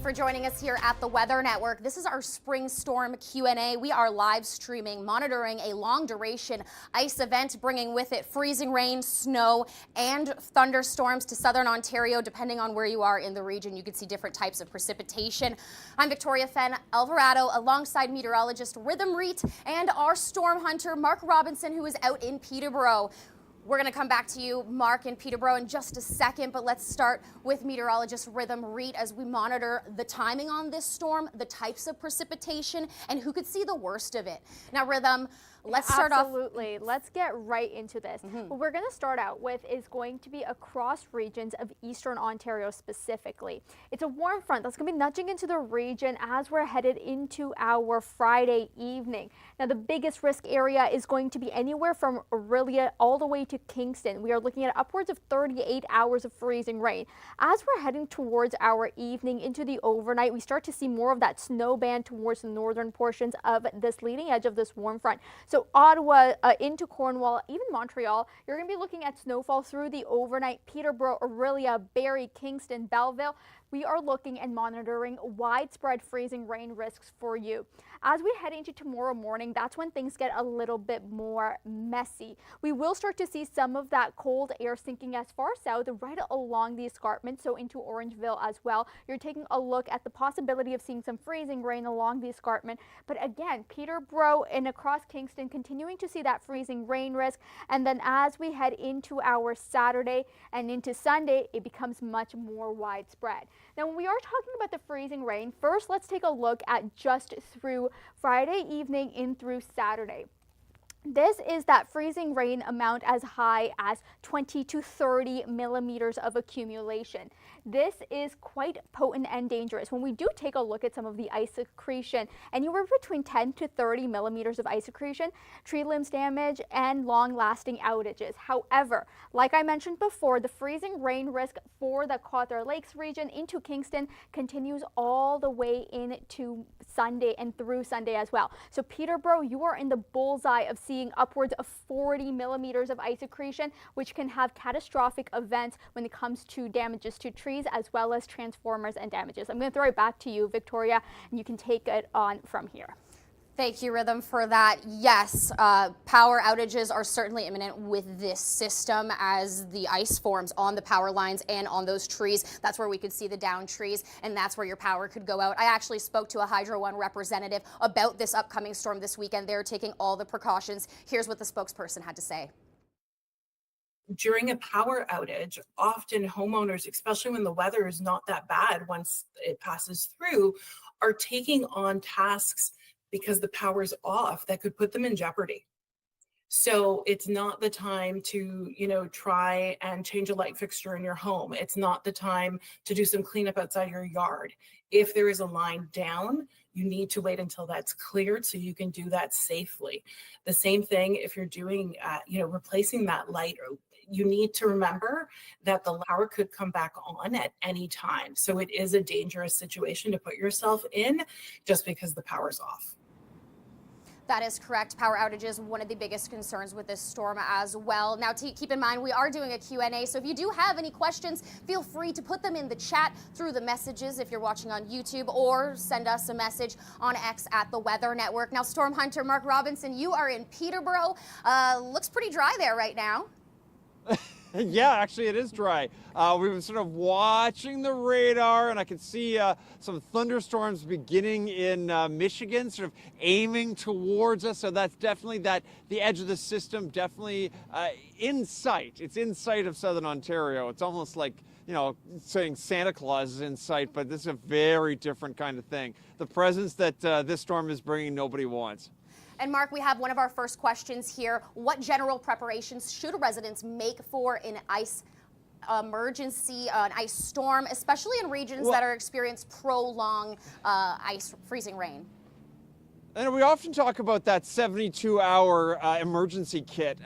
you for joining us here at the Weather Network. This is our spring storm Q&A. We are live streaming, monitoring a long duration ice event, bringing with it freezing rain, snow, and thunderstorms to southern Ontario. Depending on where you are in the region, you can see different types of precipitation. I'm Victoria Fenn Alvarado, alongside meteorologist Rhythm Reet and our storm hunter Mark Robinson, who is out in Peterborough. We're going to come back to you, Mark, in Peterborough in just a second, but let's start with meteorologist Rhythm Reet as we monitor the timing on this storm, the types of precipitation, and who could see the worst of it. Now, Rhythm, let's start off. Absolutely. Let's get right into this. What we're going to start out with is going to be across regions of eastern Ontario specifically. It's a warm front that's going to be nudging into the region as we're headed into our Friday evening. Now, the biggest risk area is going to be anywhere from Orillia all the way to Kingston. We are looking at upwards of 38 hours of freezing rain. As we're heading towards our evening into the overnight, we start to see more of that snow band towards the northern portions of this leading edge of this warm front. So Ottawa into Cornwall, even Montreal, you're going to be looking at snowfall through the overnight. Peterborough, Orillia, Barrie, Kingston, Belleville. We are looking and monitoring widespread freezing rain risks for you. As we head into tomorrow morning, that's when things get a little bit more messy. We will start to see some of that cold air sinking as far south right along the escarpment, so into Orangeville as well. You're taking a look at the possibility of seeing some freezing rain along the escarpment. But again, Peterborough and across Kingston continuing to see that freezing rain risk. And then as we head into our Saturday and into Sunday, it becomes much more widespread. Now, when we are talking about the freezing rain, first let's take a look at just through Friday evening in through Saturday. This is that freezing rain amount as high as 20 to 30 millimeters of accumulation. This is quite potent and dangerous. When we do take a look at some of the ice accretion, anywhere between 10 to 30 millimeters of ice accretion, tree limbs damage, and long-lasting outages. However, like I mentioned before, the freezing rain risk for the Cottage Lakes region into Kingston continues all the way into Sunday and through Sunday as well. So Peterborough, you are in the bullseye of seeing upwards of 40 millimeters of ice accretion, which can have catastrophic events when it comes to damages to trees as well as transformers and damages. I'm going to throw it back to you, Victoria, and you can take it on from here. Thank you, Rhythm, for that. Yes, power outages are certainly imminent with this system as the ice forms on the power lines and on those trees. That's where we could see the downed trees, and that's where your power could go out. I actually spoke to a Hydro One representative about this upcoming storm this weekend. They're taking all the precautions. Here's what the spokesperson had to say. During a power outage, often homeowners, especially when the weather is not that bad once it passes through, are taking on tasks because the power's off that could put them in jeopardy. So it's not the time to, try and change a light fixture in your home. It's not the time to do some cleanup outside your yard. If there is a line down, you need to wait until that's cleared so you can do that safely. The same thing if you're doing, replacing that light. You need to remember that the power could come back on at any time. So it is a dangerous situation to put yourself in just because the power's off. That is correct. Power outages, one of the biggest concerns with this storm as well. Now, keep in mind, we are doing a Q&A, so if you do have any questions, feel free to put them in the chat through the messages if you're watching on YouTube, or send us a message on X at the Weather Network. Now, Storm Hunter Mark Robinson, you are in Peterborough. Looks pretty dry there right now. Yeah, actually it is dry. We've been sort of watching the radar, and I can see some thunderstorms beginning in Michigan, sort of aiming towards us. So that's definitely the edge of the system, definitely in sight. It's in sight of southern Ontario. It's almost like, saying Santa Claus is in sight, but this is a very different kind of thing. The presence that this storm is bringing, nobody wants. And Mark, we have one of our first questions here. What general preparations should residents make for an ice emergency, an ice storm, especially in regions that are experiencing prolonged freezing rain? And we often talk about that 72-hour emergency kit.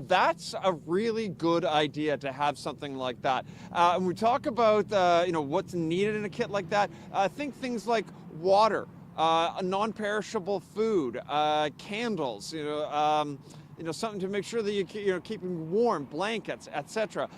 That's a really good idea to have something like that. And we talk about what's needed in a kit like that. Think things like water, non-perishable food, candles, something to make sure that you're keeping warm, blankets, etc.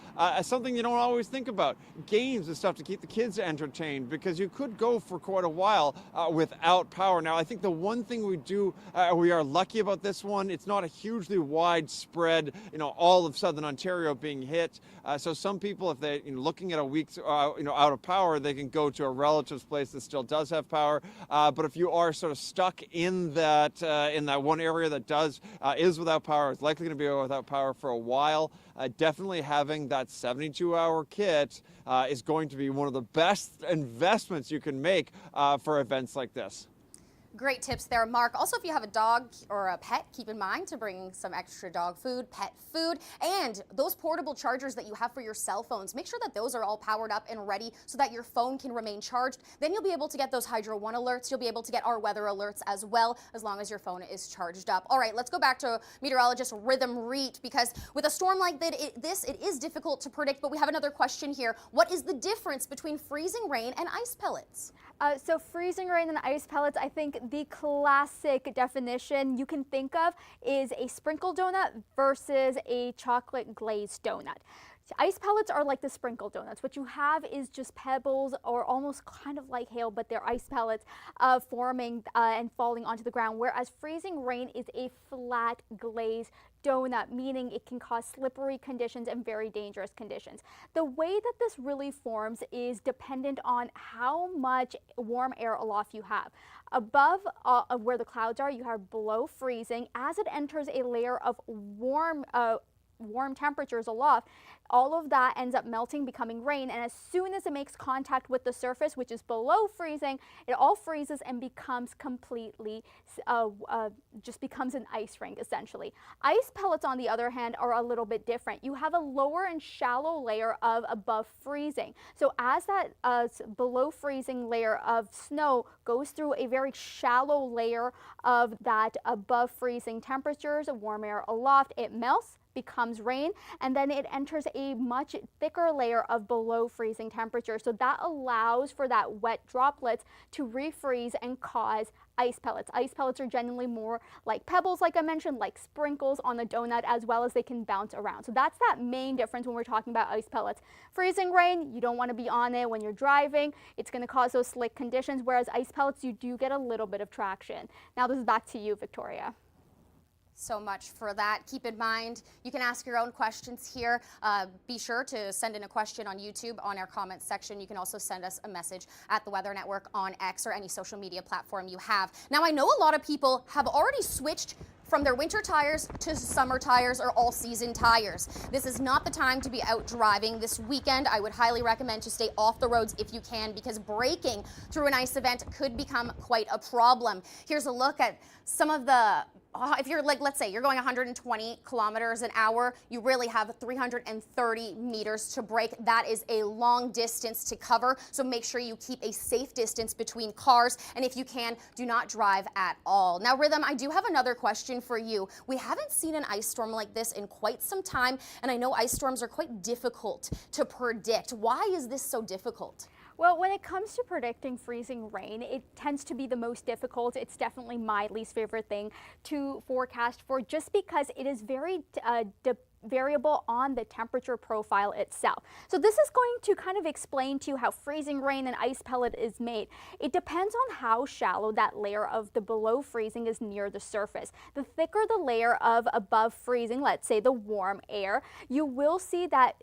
Something you don't always think about, games and stuff to keep the kids entertained, because you could go for quite a while without power. Now, I think the one thing we are lucky about this one, it's not a hugely widespread, all of Southern Ontario being hit. So some people, if they're looking at a week, out of power, they can go to a relative's place that still does have power. But if you are sort of stuck in that one area that is without power, is likely going to be without power for a while, definitely having that 72-hour kit is going to be one of the best investments you can make for events like this. Great tips there, Mark. Also, if you have a dog or a pet, keep in mind to bring some extra dog food, pet food, and those portable chargers that you have for your cell phones. Make sure that those are all powered up and ready so that your phone can remain charged. Then you'll be able to get those Hydro One alerts. You'll be able to get our weather alerts as well, as long as your phone is charged up. All right, let's go back to meteorologist Rhythm Reet, because with a storm like this, it is difficult to predict, but we have another question here. What is the difference between freezing rain and ice pellets? So freezing rain and ice pellets, I think the classic definition you can think of is a sprinkle donut versus a chocolate glazed donut. Ice pellets are like the sprinkle donuts. What you have is just pebbles, or almost kind of like hail, but they're ice pellets forming and falling onto the ground, whereas freezing rain is a flat glazed donut, meaning it can cause slippery conditions and very dangerous conditions. The way that this really forms is dependent on how much warm air aloft you have. Above where the clouds are, you have below freezing. As it enters a layer of warm temperatures aloft, all of that ends up melting, becoming rain, and as soon as it makes contact with the surface, which is below freezing, it all freezes and becomes completely, just becomes an ice rink, essentially. Ice pellets, on the other hand, are a little bit different. You have a lower and shallow layer of above freezing. So as that below freezing layer of snow goes through a very shallow layer of that above freezing temperatures, warm air aloft, it melts, becomes rain, and then it enters a much thicker layer of below freezing temperature. So that allows for that wet droplets to refreeze and cause ice pellets. Ice pellets are generally more like pebbles, like I mentioned, like sprinkles on a donut, as well as they can bounce around. So that's that main difference when we're talking about ice pellets. Freezing rain, you don't want to be on it when you're driving. It's going to cause those slick conditions, whereas ice pellets, you do get a little bit of traction. Now this is back to you, Victoria. So much for that. Keep in mind, you can ask your own questions here. Be sure to send in a question on YouTube on our comments section. You can also send us a message at the Weather Network on X or any social media platform you have. Now, I know a lot of people have already switched from their winter tires to summer tires or all-season tires. This is not the time to be out driving this weekend. I would highly recommend to stay off the roads if you can, because braking through an ice event could become quite a problem. Here's a look at some of the if you're let's say you're going 120 kilometers an hour, you really have 330 meters to brake. That is a long distance to cover. So make sure you keep a safe distance between cars. And if you can, do not drive at all. Now, Rhythm, I do have another question for you. We haven't seen an ice storm like this in quite some time. And I know ice storms are quite difficult to predict. Why is this so difficult? Well, when it comes to predicting freezing rain, it tends to be the most difficult. It's definitely my least favorite thing to forecast for, just because it is very variable on the temperature profile itself. So this is going to kind of explain to you how freezing rain and ice pellet is made. It depends on how shallow that layer of the below freezing is near the surface. The thicker the layer of above freezing, let's say the warm air, you will see that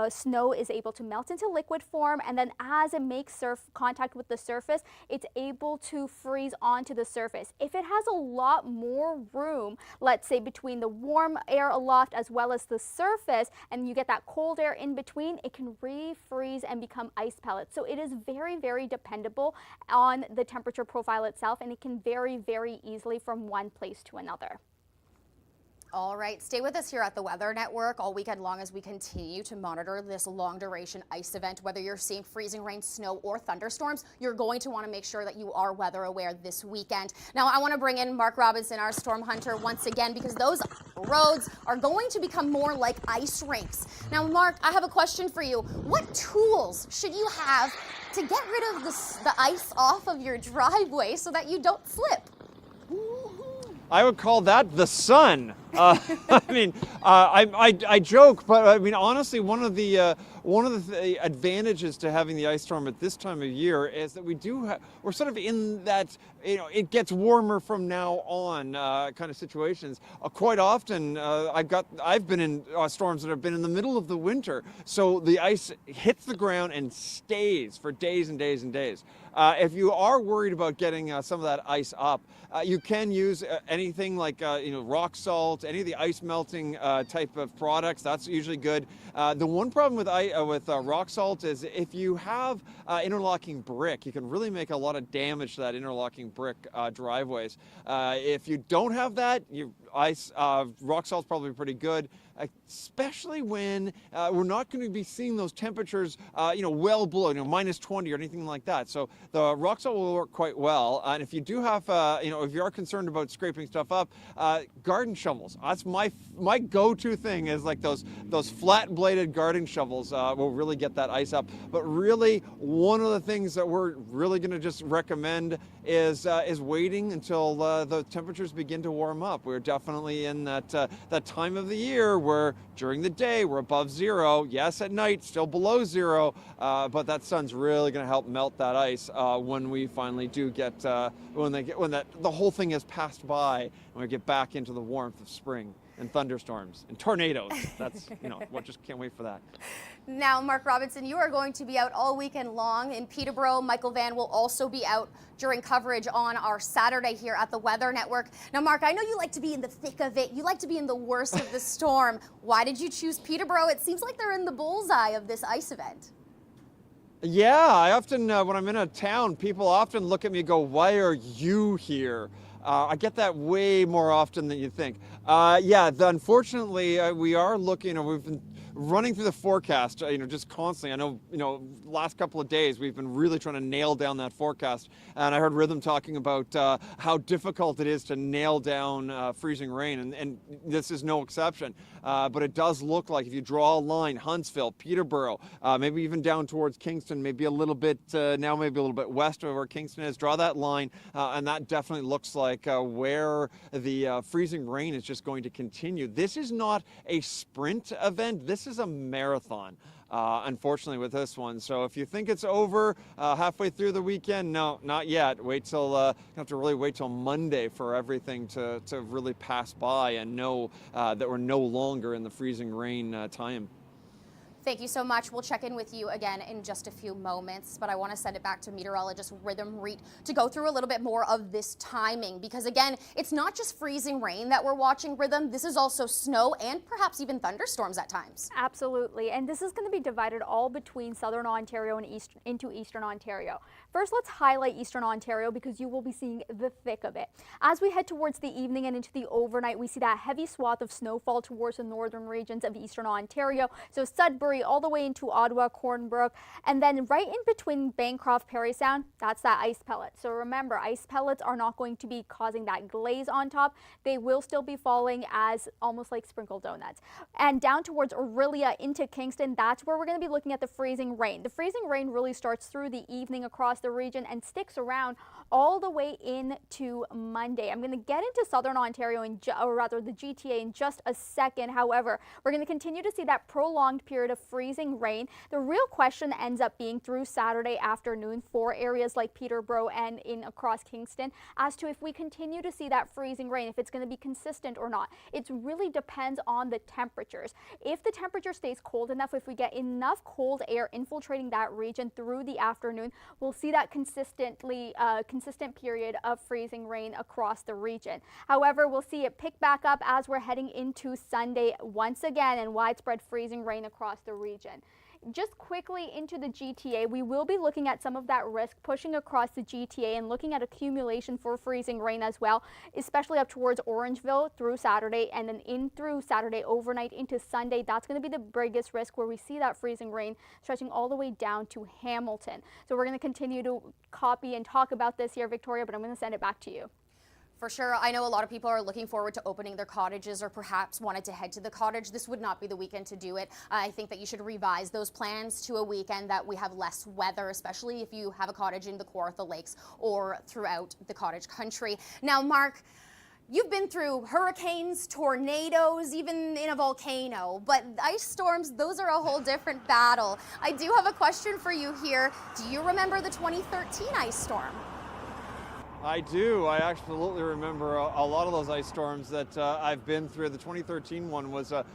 snow is able to melt into liquid form, and then as it makes contact with the surface, it's able to freeze onto the surface. If it has a lot more room, let's say between the warm air aloft as well as the surface, and you get that cold air in between, it can refreeze and become ice pellets. So it is very, very dependable on the temperature profile itself, and it can vary very easily from one place to another. All right, stay with us here at the Weather Network all weekend long as we continue to monitor this long duration ice event. Whether you're seeing freezing rain, snow, or thunderstorms, you're going to want to make sure that you are weather aware this weekend. Now, I want to bring in Mark Robinson, our storm hunter, once again, because those roads are going to become more like ice rinks. Now, Mark, I have a question for you. What tools should you have to get rid of the ice off of your driveway so that you don't slip? I would call that the sun. I mean, I joke, but I mean, honestly, one of the advantages to having the ice storm at this time of year is that we're sort of in that, it gets warmer from now on kind of situations. Quite often, I've been in storms that have been in the middle of the winter, so the ice hits the ground and stays for days and days and days. If you are worried about getting some of that ice up, you can use anything like rock salt, any of the ice melting type of products. That's usually good. The one problem with rock salt is if you have interlocking brick, you can really make a lot of damage to that interlocking brick driveways. If you don't have that, rock salt's probably pretty good, especially when we're not going to be seeing those temperatures, well below, minus 20 or anything like that. So the rock salt will work quite well. And if you do have, if you are concerned about scraping stuff up, garden shovels. That's my go-to thing is like those flat-bladed garden shovels will really get that ice up. But really, one of the things that we're really going to just recommend is waiting until the temperatures begin to warm up. We're definitely in that time of the year where during the day we're above zero. Yes, at night still below zero, but that sun's really going to help melt that ice when we finally do get when the whole thing has passed by and we get back into the warmth of spring and thunderstorms and tornadoes. That's we just can't wait for that. Now, Mark Robinson, you are going to be out all weekend long in Peterborough. Michael Van will also be out during coverage on our Saturday here at the Weather Network. Now, Mark, I know you like to be in the thick of it. You like to be in the worst of the storm. Why did you choose Peterborough? It seems like they're in the bullseye of this ice event. Yeah, I often, when I'm in a town, people often look at me and go, "Why are you here?" I get that way more often than you think. Unfortunately, we are looking, we've been running through the forecast, just constantly. I know, last couple of days we've been really trying to nail down that forecast. And I heard Rhythm talking about how difficult it is to nail down freezing rain, and this is no exception. But it does look like if you draw a line, Huntsville, Peterborough, maybe even down towards Kingston, maybe a little bit west of where Kingston is, draw that line, and that definitely looks like where the freezing rain is just going to continue. This is not a sprint event. This is a marathon, unfortunately, with this one. So if you think it's over halfway through the weekend, no, not yet. Wait till you have to really wait till Monday for everything to really pass by and know that we're no longer in the freezing rain time. Thank you so much. We'll check in with you again in just a few moments, but I want to send it back to meteorologist Rhythm Reed to go through a little bit more of this timing, because again, it's not just freezing rain that we're watching, Rhythm. This is also snow and perhaps even thunderstorms at times. Absolutely, and this is going to be divided all between southern Ontario and into eastern Ontario. First, let's highlight eastern Ontario because you will be seeing the thick of it. As we head towards the evening and into the overnight, we see that heavy swath of snowfall towards the northern regions of eastern Ontario. So Sudbury all the way into Ottawa, Cornbrook, and then right in between Bancroft, Parry Sound, that's that ice pellet. So remember, ice pellets are not going to be causing that glaze on top. They will still be falling as almost like sprinkled donuts. And down towards Orillia into Kingston, that's where we're going to be looking at the freezing rain. The freezing rain really starts through the evening across the region and sticks around all the way into Monday. I'm going to get into southern Ontario, or rather the GTA, in just a second. However, we're going to continue to see that prolonged period of freezing rain. The real question ends up being through Saturday afternoon for areas like Peterborough and in across Kingston as to if we continue to see that freezing rain, if it's going to be consistent or not. It really depends on the temperatures. If the temperature stays cold enough, if we get enough cold air infiltrating that region through the afternoon, we'll see that consistent period of freezing rain across the region. However, we'll see it pick back up as we're heading into Sunday once again, and widespread freezing rain across the region. Just quickly into the GTA, we will be looking at some of that risk pushing across the GTA and looking at accumulation for freezing rain as well, especially up towards Orangeville through Saturday and then in through Saturday overnight into Sunday. That's going to be the biggest risk where we see that freezing rain stretching all the way down to Hamilton. So we're going to continue to copy and talk about this here, Victoria, but I'm going to send it back to you. For sure. I know a lot of people are looking forward to opening their cottages or perhaps wanted to head to the cottage. This would not be the weekend to do it. I think that you should revise those plans to a weekend that we have less weather, especially if you have a cottage in the Kawartha Lakes or throughout the cottage country. Now, Mark, You've been through hurricanes, tornadoes, even in a volcano, but ice storms, those are a whole different battle. I do have a question for you here. Do you remember the 2013 ice storm? I do. I absolutely remember a lot of those ice storms that I've been through. The 2013 one was a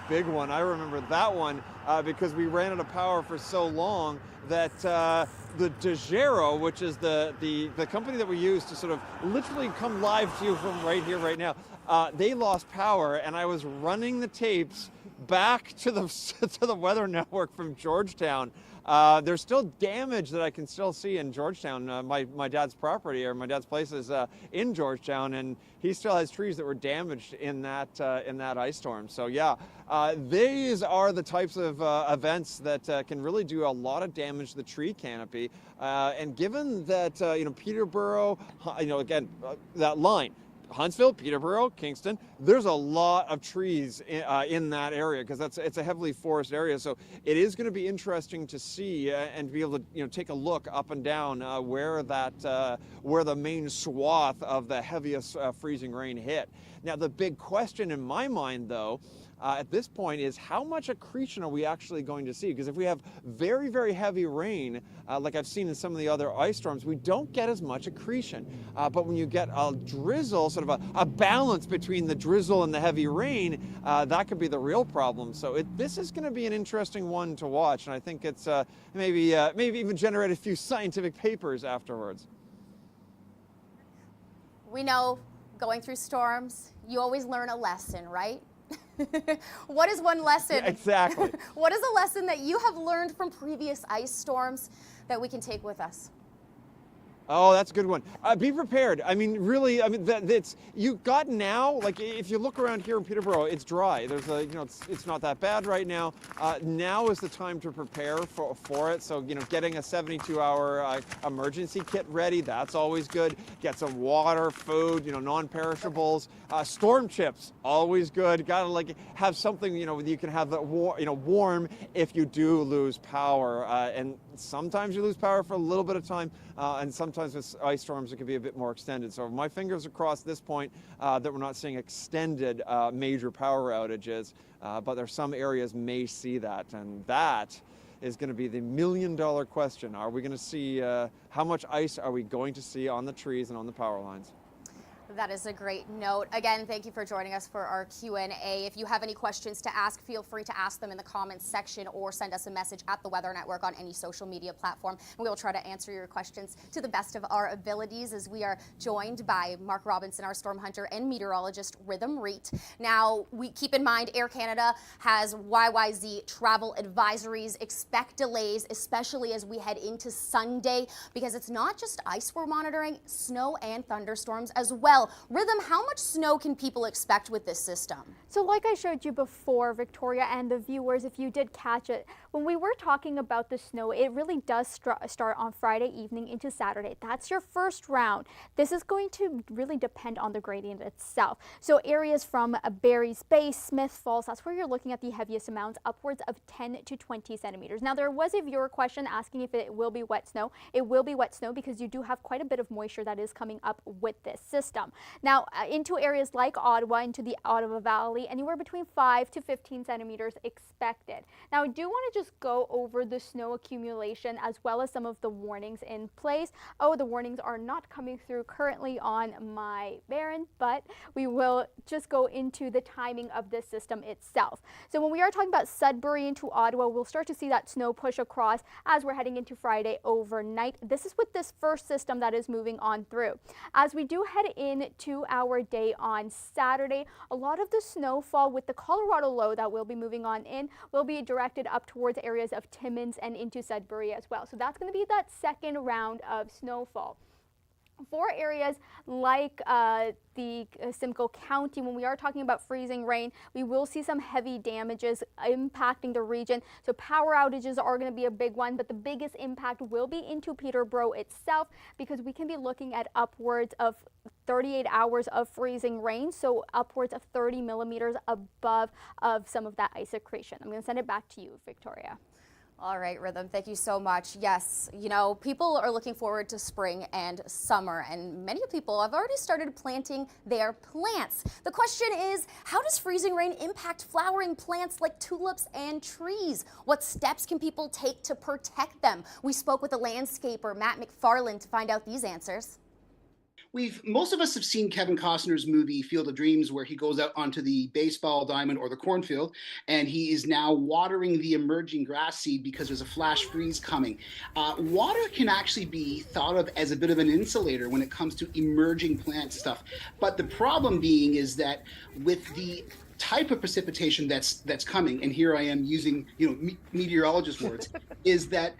big one. I remember that one because we ran out of power for so long that the DeGero, which is the company that we use to sort of literally come live to you from right here, right now, they lost power, and I was running the tapes back to the to the Weather Network from Georgetown. There's still damage that I can still see in Georgetown. My dad's property, or my dad's place, is in Georgetown, and he still has trees that were damaged in that ice storm. So yeah, these are the types of events that can really do a lot of damage to the tree canopy. And given that Peterborough, again that line. Huntsville, Peterborough, Kingston, there's a lot of trees in that area because it's a heavily forested area. So it is going to be interesting to see and be able to take a look up and down where the main swath of the heaviest freezing rain hit. Now the big question in my mind, though, at this point is how much accretion are we actually going to see? Because if we have very, very heavy rain, like I've seen in some of the other ice storms, we don't get as much accretion. But when you get a drizzle, sort of a balance between the drizzle and the heavy rain, that could be the real problem. So this is going to be an interesting one to watch, and I think it's maybe even generate a few scientific papers afterwards. We know going through storms, you always learn a lesson, right? What is one lesson? Yeah, exactly. What is a lesson that you have learned from previous ice storms that we can take with us? Oh, that's a good one. Be prepared. I mean, really, you've got now, like if you look around here in Peterborough, it's dry. There's it's not that bad right now. Now is the time to prepare for it. So, getting a 72-hour emergency kit ready, that's always good. Get some water, food, non-perishables. Storm chips, always good. Got to have something, you can have that warm if you do lose power. And sometimes you lose power for a little bit of time, and sometimes with ice storms it can be a bit more extended. So my fingers are crossed at this point that we're not seeing extended major power outages, but there are some areas may see that, and that is going to be the million-dollar question. Are we going to see how much ice are we going to see on the trees and on the power lines? That is a great note. Again, thank you for joining us for our Q&A. If you have any questions to ask, feel free to ask them in the comments section or send us a message at the Weather Network on any social media platform. And we will try to answer your questions to the best of our abilities as we are joined by Mark Robinson, our storm hunter and meteorologist, Rhythm Reet. Now, we keep in mind Air Canada has YYZ travel advisories. Expect delays, especially as we head into Sunday, because it's not just ice we're monitoring, snow and thunderstorms as well. Rhythm, how much snow can people expect with this system? So like I showed you before, Victoria, and the viewers, if you did catch it, when we were talking about the snow, it really does start on Friday evening into Saturday. That's your first round. This is going to really depend on the gradient itself. So areas from Barry's Bay, Smith Falls, that's where you're looking at the heaviest amounts, upwards of 10 to 20 centimeters. Now, there was a viewer question asking if it will be wet snow. It will be wet snow because you do have quite a bit of moisture that is coming up with this system. Now, into areas like Ottawa, into the Ottawa Valley, anywhere between 5 to 15 centimeters expected. Now, I do want to just go over the snow accumulation as well as some of the warnings in place. Oh, the warnings are not coming through currently on my Barron, but we will just go into the timing of this system itself. So when we are talking about Sudbury into Ottawa, we'll start to see that snow push across as we're heading into Friday overnight. This is with this first system that is moving on through. As we do head into our day on Saturday, a lot of the snowfall with the Colorado low that will be moving on in will be directed up towards areas of Timmins and into Sudbury as well. So that's going to be that second round of snowfall. For areas like the Simcoe County, when we are talking about freezing rain, we will see some heavy damages impacting the region. So power outages are going to be a big one, but the biggest impact will be into Peterborough itself, because we can be looking at upwards of 38 hours of freezing rain, so upwards of 30 millimeters above of some of that ice accretion. I'm going to send it back to you, Victoria. All right, Rhythm, thank you so much. Yes, you know, people are looking forward to spring and summer, and many people have already started planting their plants. The question is, how does freezing rain impact flowering plants like tulips and trees? What steps can people take to protect them? We spoke with the landscaper, Matt McFarland, to find out these answers. Most of us have seen Kevin Costner's movie Field of Dreams, where he goes out onto the baseball diamond or the cornfield, and he is now watering the emerging grass seed because there's a flash freeze coming. Water can actually be thought of as a bit of an insulator when it comes to emerging plant stuff. But the problem being is that with the type of precipitation that's coming, and here I am using meteorologist words, is that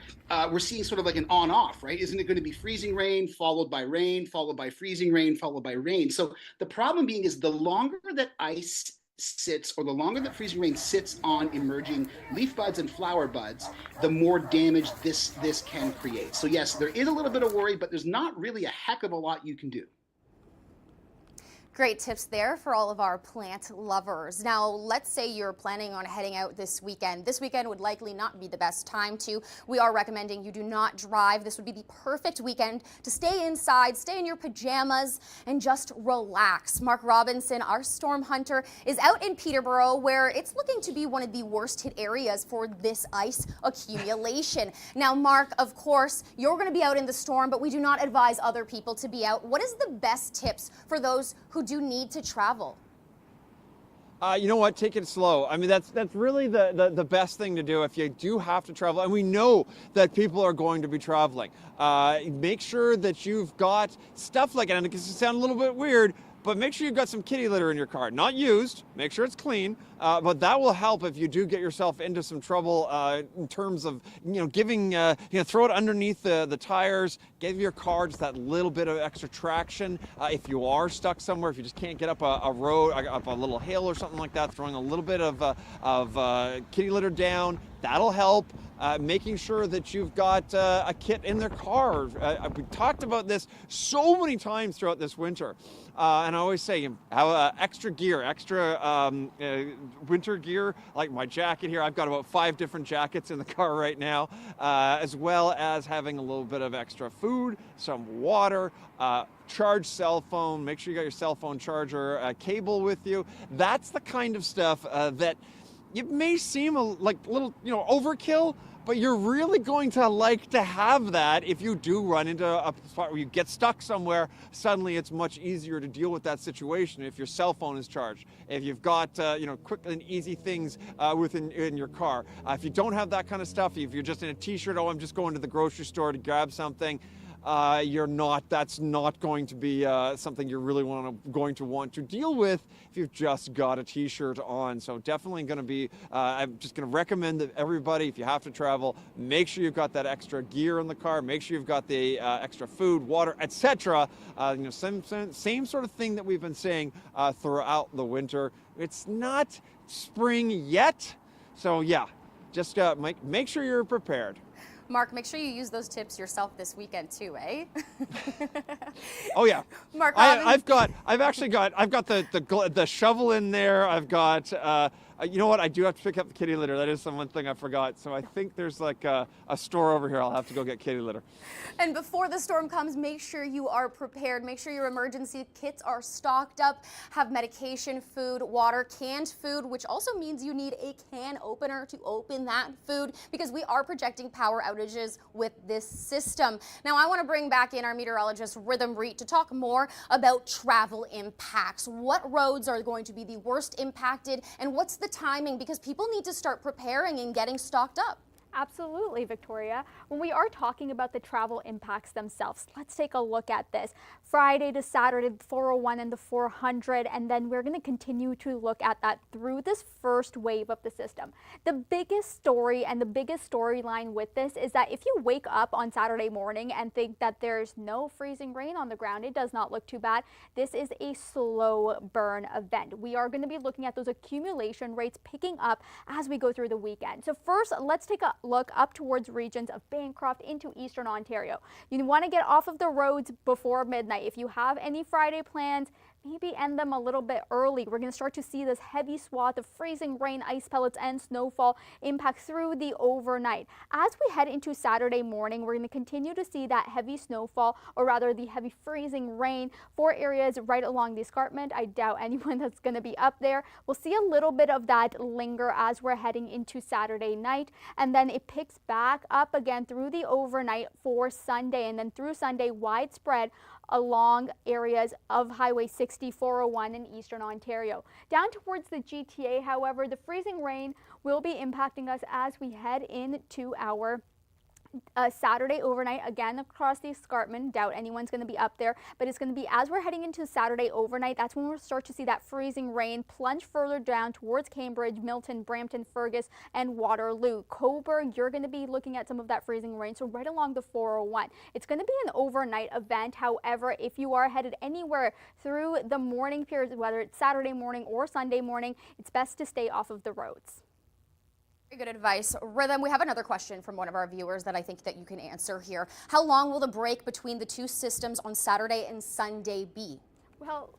we're seeing sort of like an on-off, right? Isn't it going to be freezing rain followed by freezing rain followed by rain? So the problem being is the longer that ice sits, or the longer that freezing rain sits on emerging leaf buds and flower buds, the more damage this can create. So yes, there is a little bit of worry, but there's not really a heck of a lot you can do. Great tips there for all of our plant lovers. Now, let's say you're planning on heading out this weekend. This weekend would likely not be the best time to. We are recommending you do not drive. This would be the perfect weekend to stay inside, stay in your pajamas, and just relax. Mark Robinson, our storm hunter, is out in Peterborough, where it's looking to be one of the worst hit areas for this ice accumulation. Now, Mark, of course, you're going to be out in the storm, but we do not advise other people to be out. What is the best tips for those who do need to travel? You know what? Take it slow. I mean, that's really the best thing to do if you do have to travel. And we know that people are going to be traveling. Make sure that you've got stuff like it. And it can sound a little bit weird, but make sure you've got some kitty litter in your car. Not used. Make sure it's clean. But that will help if you do get yourself into some trouble in terms of, giving, throw it underneath the tires, give your car just that little bit of extra traction. If you are stuck somewhere, if you just can't get up a road, up a little hill or something like that, throwing a little bit of kitty litter down, that'll help. Making sure that you've got a kit in their car. We talked about this so many times throughout this winter. And I always say, have extra gear, extra winter gear, like my jacket here. I've got about 5 different jackets in the car right now, as well as having a little bit of extra food, some water, charged cell phone. Make sure you got your cell phone charger cable with you. That's the kind of stuff that it may seem like a little, overkill, but you're really going to like to have that if you do run into a spot where you get stuck somewhere. Suddenly it's much easier to deal with that situation if your cell phone is charged, if you've got quick and easy things in your car. If you don't have that kind of stuff, if you're just in a t-shirt, I'm just going to the grocery store to grab something, that's not going to be something you're really going to want to deal with if you've just got a t-shirt on. So definitely going to be, I'm just going to recommend that everybody, if you have to travel, make sure you've got that extra gear in the car, make sure you've got the extra food, water, etc. Same sort of thing that we've been saying throughout the winter. It's not spring yet, so yeah, just make sure you're prepared. Mark, make sure you use those tips yourself this weekend too, eh? Oh yeah, Mark, I've got the shovel in there. I've got you know what? I do have to pick up the kitty litter. That is one thing I forgot. So I think there's like a store over here. I'll have to go get kitty litter. And before the storm comes, make sure you are prepared. Make sure your emergency kits are stocked up. Have medication, food, water, canned food, which also means you need a can opener to open that food, because we are projecting power outages with this system. Now, I want to bring back in our meteorologist, Rhythm Reed, to talk more about travel impacts. What roads are going to be the worst impacted, and what's the timing, because people need to start preparing and getting stocked up? Absolutely, Victoria. When we are talking about the travel impacts themselves, let's take a look at this. Friday to Saturday, the 401 and the 400, and then we're going to continue to look at that through this first wave of the system. The biggest story and the biggest storyline with this is that if you wake up on Saturday morning and think that there's no freezing rain on the ground, it does not look too bad. This is a slow burn event. We are going to be looking at those accumulation rates picking up as we go through the weekend. So first, let's take a look up towards regions of Bancroft into Eastern Ontario. You want to get off of the roads before midnight. If you have any Friday plans, maybe end them a little bit early. We're going to start to see this heavy swath of freezing rain, ice pellets, and snowfall impact through the overnight. As we head into Saturday morning, we're going to continue to see that heavy snowfall, or rather the heavy freezing rain for areas right along the escarpment. I doubt anyone that's going to be up there. We'll see a little bit of that linger as we're heading into Saturday night, and then it picks back up again through the overnight for Sunday, and then through Sunday widespread along areas of Highway 60, 401 in Eastern Ontario. Down towards the GTA, however, the freezing rain will be impacting us as we head into our Saturday overnight, again across the escarpment. Doubt anyone's going to be up there, but it's going to be as we're heading into Saturday overnight. That's when we'll start to see that freezing rain plunge further down towards Cambridge, Milton, Brampton, Fergus, and Waterloo. Cobourg, you're going to be looking at some of that freezing rain, so right along the 401. It's going to be an overnight event. However, if you are headed anywhere through the morning periods, whether it's Saturday morning or Sunday morning, it's best to stay off of the roads. Very good advice. Rhythm, we have another question from one of our viewers that I think that you can answer here. How long will the break between the two systems on Saturday and Sunday be? Well,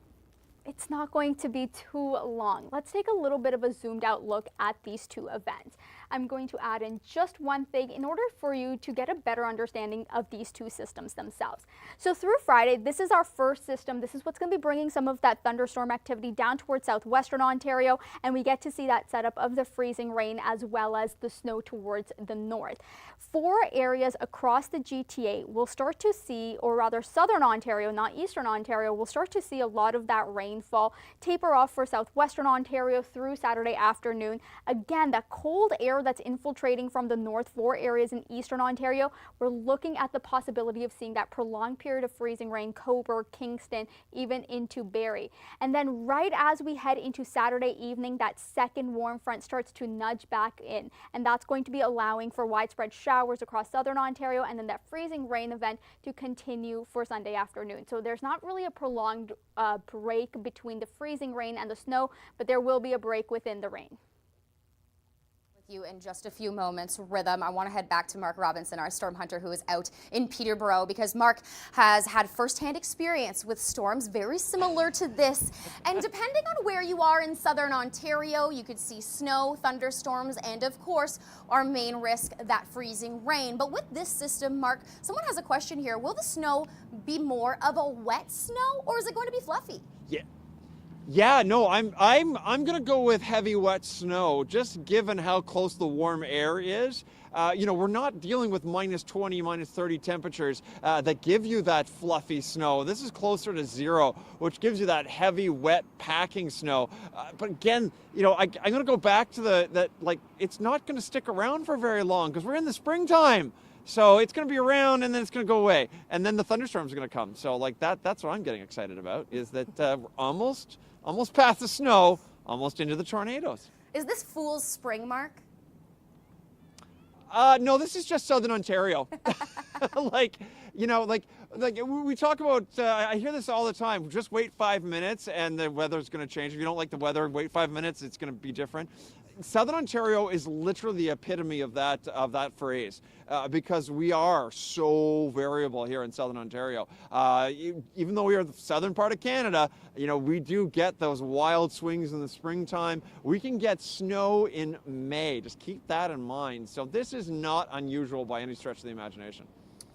it's not going to be too long. Let's take a little bit of a zoomed out look at these two events. I'm going to add in just one thing in order for you to get a better understanding of these two systems themselves. So through Friday, this is our first system. This is what's going to be bringing some of that thunderstorm activity down towards southwestern Ontario, and we get to see that setup of the freezing rain as well as the snow towards the north. For areas across the GTA, we'll start to see, or rather southern Ontario, not eastern Ontario, we'll start to see a lot of that rainfall taper off for southwestern Ontario through Saturday afternoon. Again, that cold air that's infiltrating from the north for areas in eastern Ontario, we're looking at the possibility of seeing that prolonged period of freezing rain, Cobourg, Kingston, even into Barrie. And then right as we head into Saturday evening, that second warm front starts to nudge back in, and that's going to be allowing for widespread showers across southern Ontario, and then that freezing rain event to continue for Sunday afternoon. So there's not really a prolonged break between the freezing rain and the snow, but there will be a break within the rain. You in just a few moments. Rhythm, I want to head back to Mark Robinson, our storm hunter who is out in Peterborough, because Mark has had firsthand experience with storms very similar to this. And depending on where you are in southern Ontario, you could see snow, thunderstorms, and of course our main risk, that freezing rain. But with this system, Mark, someone has a question here. Will the snow be more of a wet snow, or is it going to be fluffy? Yeah, no, I'm gonna go with heavy wet snow, just given how close the warm air is. You know, we're not dealing with minus 20, minus 30 temperatures that give you that fluffy snow. This is closer to 0, which gives you that heavy, wet, packing snow. But again, you know, I'm gonna go back to that it's not gonna stick around for very long because we're in the springtime. So it's going to be around and then it's going to go away. And then the thunderstorms are going to come. So like that's what I'm getting excited about, is that we're almost past the snow, almost into the tornadoes. Is this fool's spring, Mark? No, this is just southern Ontario. We talk about, I hear this all the time, just wait 5 minutes and the weather's going to change. If you don't like the weather, wait 5 minutes, it's going to be different. Southern Ontario is literally the epitome of that phrase, because we are so variable here in Southern Ontario. Even though we are the southern part of Canada, you know, we do get those wild swings in the springtime. We can get snow in May. Just keep that in mind. So this is not unusual by any stretch of the imagination.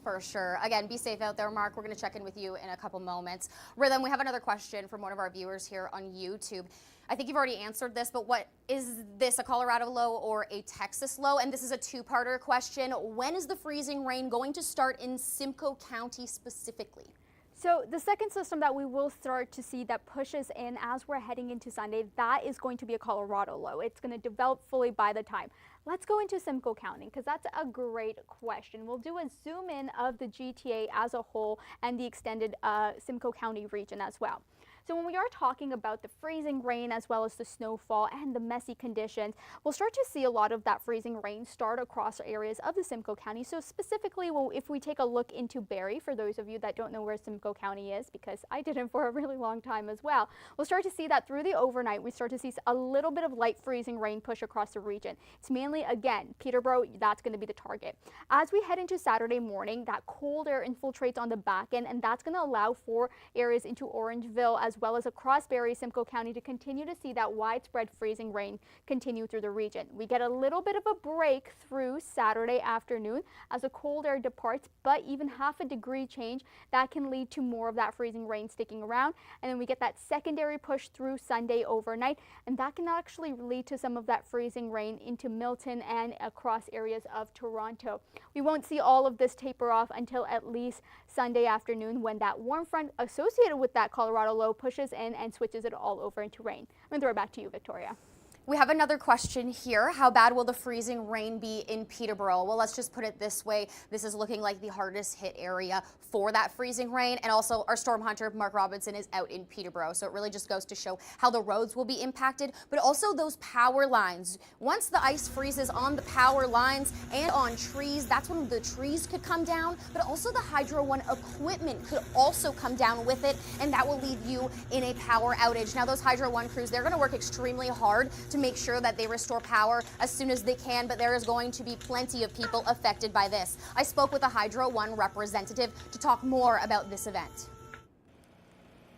For sure. Again, be safe out there, Mark. We're going to check in with you in a couple moments. Rhythm, we have another question from one of our viewers here on YouTube. I think you've already answered this, but what is this, a Colorado low or a Texas low? And this is a two-parter question. When is the freezing rain going to start in Simcoe County specifically? So the second system that we will start to see that pushes in as we're heading into Sunday, that is going to be a Colorado low. It's going to develop fully by the time. Let's go into Simcoe County, because that's a great question. We'll do a zoom in of the GTA as a whole and the extended Simcoe County region as well. So when we are talking about the freezing rain as well as the snowfall and the messy conditions, we'll start to see a lot of that freezing rain start across areas of the Simcoe County. So specifically, if we take a look into Barrie, for those of you that don't know where Simcoe County is, because I didn't for a really long time as well, we'll start to see that through the overnight. We start to see a little bit of light freezing rain push across the region. It's mainly, again, Peterborough, that's going to be the target. As we head into Saturday morning, that cold air infiltrates on the back end, and that's going to allow for areas into Orangeville as as well as across Barrie, Simcoe County to continue to see that widespread freezing rain continue through the region. We get a little bit of a break through Saturday afternoon as the cold air departs, but even half a degree change, that can lead to more of that freezing rain sticking around. And then we get that secondary push through Sunday overnight, and that can actually lead to some of that freezing rain into Milton and across areas of Toronto. We won't see all of this taper off until at least Sunday afternoon, when that warm front associated with that Colorado low pushes in and switches it all over into rain. I'm going to throw it back to you, Victoria. We have another question here. How bad will the freezing rain be in Peterborough? Well, let's just put it this way. This is looking like the hardest hit area for that freezing rain. And also our storm hunter, Mark Robinson, is out in Peterborough. So it really just goes to show how the roads will be impacted, but also those power lines. Once the ice freezes on the power lines and on trees, that's when the trees could come down, but also the Hydro One equipment could also come down with it, and that will leave you in a power outage. Now, those Hydro One crews, they're going to work extremely hard to make sure that they restore power as soon as they can, but there is going to be plenty of people affected by this. I spoke with a Hydro One representative to talk more about this event.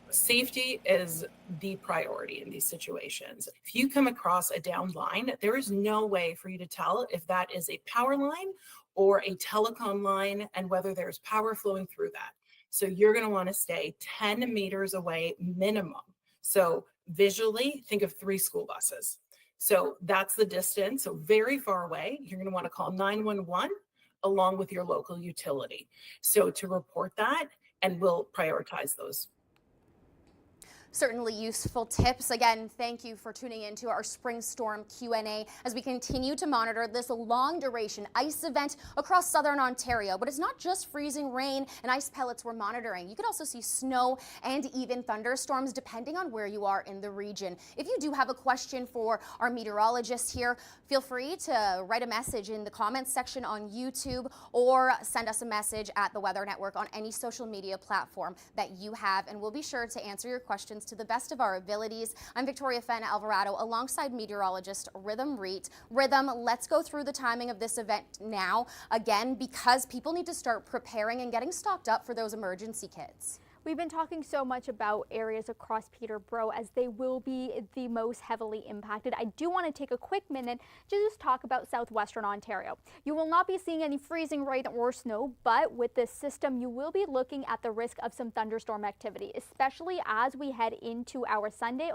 Safety is the priority in these situations. If you come across a downed line, there is no way for you to tell if that is a power line or a telecom line and whether there's power flowing through that. So you're going to want to stay 10 meters away minimum. So visually, think of 3 school buses. So that's the distance. So very far away, you're going to want to call 911 along with your local utility. So to report that, and we'll prioritize those. Certainly useful tips. Again, thank you for tuning in to our Spring Storm Q&A as we continue to monitor this long duration ice event across southern Ontario. But it's not just freezing rain and ice pellets we're monitoring. You could also see snow and even thunderstorms depending on where you are in the region. If you do have a question for our meteorologist here, feel free to write a message in the comments section on YouTube or send us a message at the Weather Network on any social media platform that you have, and we'll be sure to answer your questions to the best of our abilities. I'm Victoria Fenn Alvarado alongside meteorologist Rhythm Reet. Rhythm, let's go through the timing of this event now, again, because people need to start preparing and getting stocked up for those emergency kits. We've been talking so much about areas across Peterborough as they will be the most heavily impacted. I do want to take a quick minute to just talk about Southwestern Ontario. You will not be seeing any freezing rain or snow, but with this system, you will be looking at the risk of some thunderstorm activity, especially as we head into our Sunday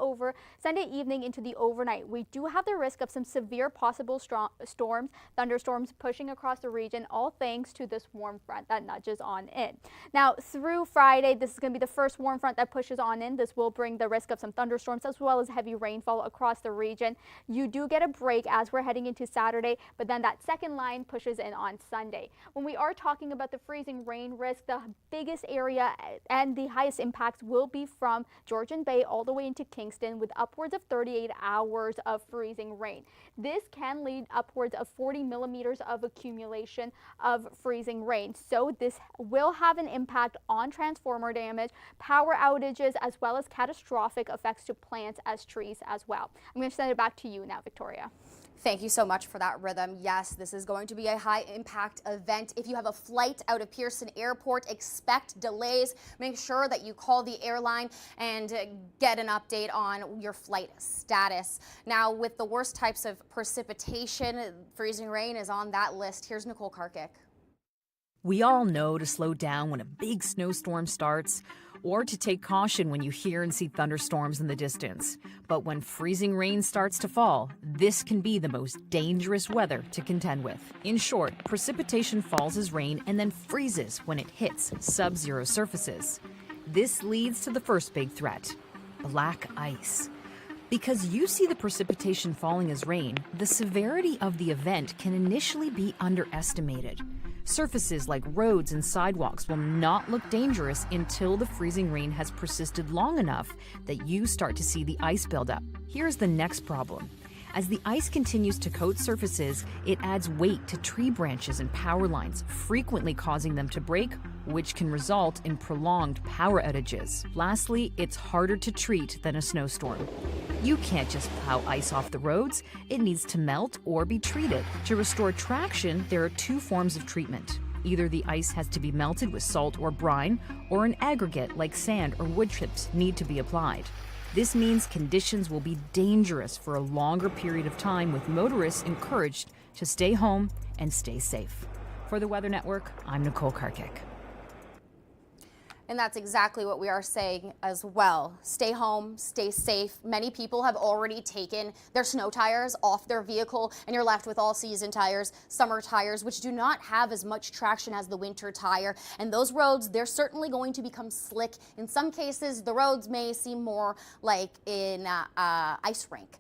evening into the overnight. We do have the risk of some severe possible storms, thunderstorms pushing across the region, all thanks to this warm front that nudges on in. Now, through Friday, this is going to be the first warm front that pushes on in. This will bring the risk of some thunderstorms as well as heavy rainfall across the region. You do get a break as we're heading into Saturday, but then that second line pushes in on Sunday. When we are talking about the freezing rain risk, the biggest area and the highest impacts will be from Georgian Bay all the way into Kingston, with upwards of 38 hours of freezing rain. This can lead upwards of 40 millimeters of accumulation of freezing rain. So this will have an impact on transformer damage, power outages, as well as catastrophic effects to plants as trees as well. I'm going to send it back to you now, Victoria. Thank you so much for that, Rhythm. Yes, this is going to be a high impact event. If you have a flight out of Pearson Airport, expect delays. Make sure that you call the airline and get an update on your flight status. Now, with the worst types of precipitation, freezing rain is on that list. Here's Nicole Karkic. We all know to slow down when a big snowstorm starts, or to take caution when you hear and see thunderstorms in the distance. But when freezing rain starts to fall, this can be the most dangerous weather to contend with. In short, precipitation falls as rain and then freezes when it hits sub-zero surfaces. This leads to the first big threat: black ice. Because you see the precipitation falling as rain, the severity of the event can initially be underestimated. Surfaces like roads and sidewalks will not look dangerous until the freezing rain has persisted long enough that you start to see the ice buildup. Here's the next problem. As the ice continues to coat surfaces, it adds weight to tree branches and power lines, frequently causing them to break, which can result in prolonged power outages. Lastly, it's harder to treat than a snowstorm. You can't just plow ice off the roads. It needs to melt or be treated. To restore traction, there are two forms of treatment: Either the ice has to be melted with salt or brine, or an aggregate like sand or wood chips need to be applied. This means conditions will be dangerous for a longer period of time, with motorists encouraged to stay home and stay safe. For the Weather Network, I'm Nicole Karkic. And that's exactly what we are saying as well. Stay home, stay safe. Many people have already taken their snow tires off their vehicle, and you're left with all-season tires, summer tires, which do not have as much traction as the winter tire. And those roads, they're certainly going to become slick. In some cases, the roads may seem more like in ice rink.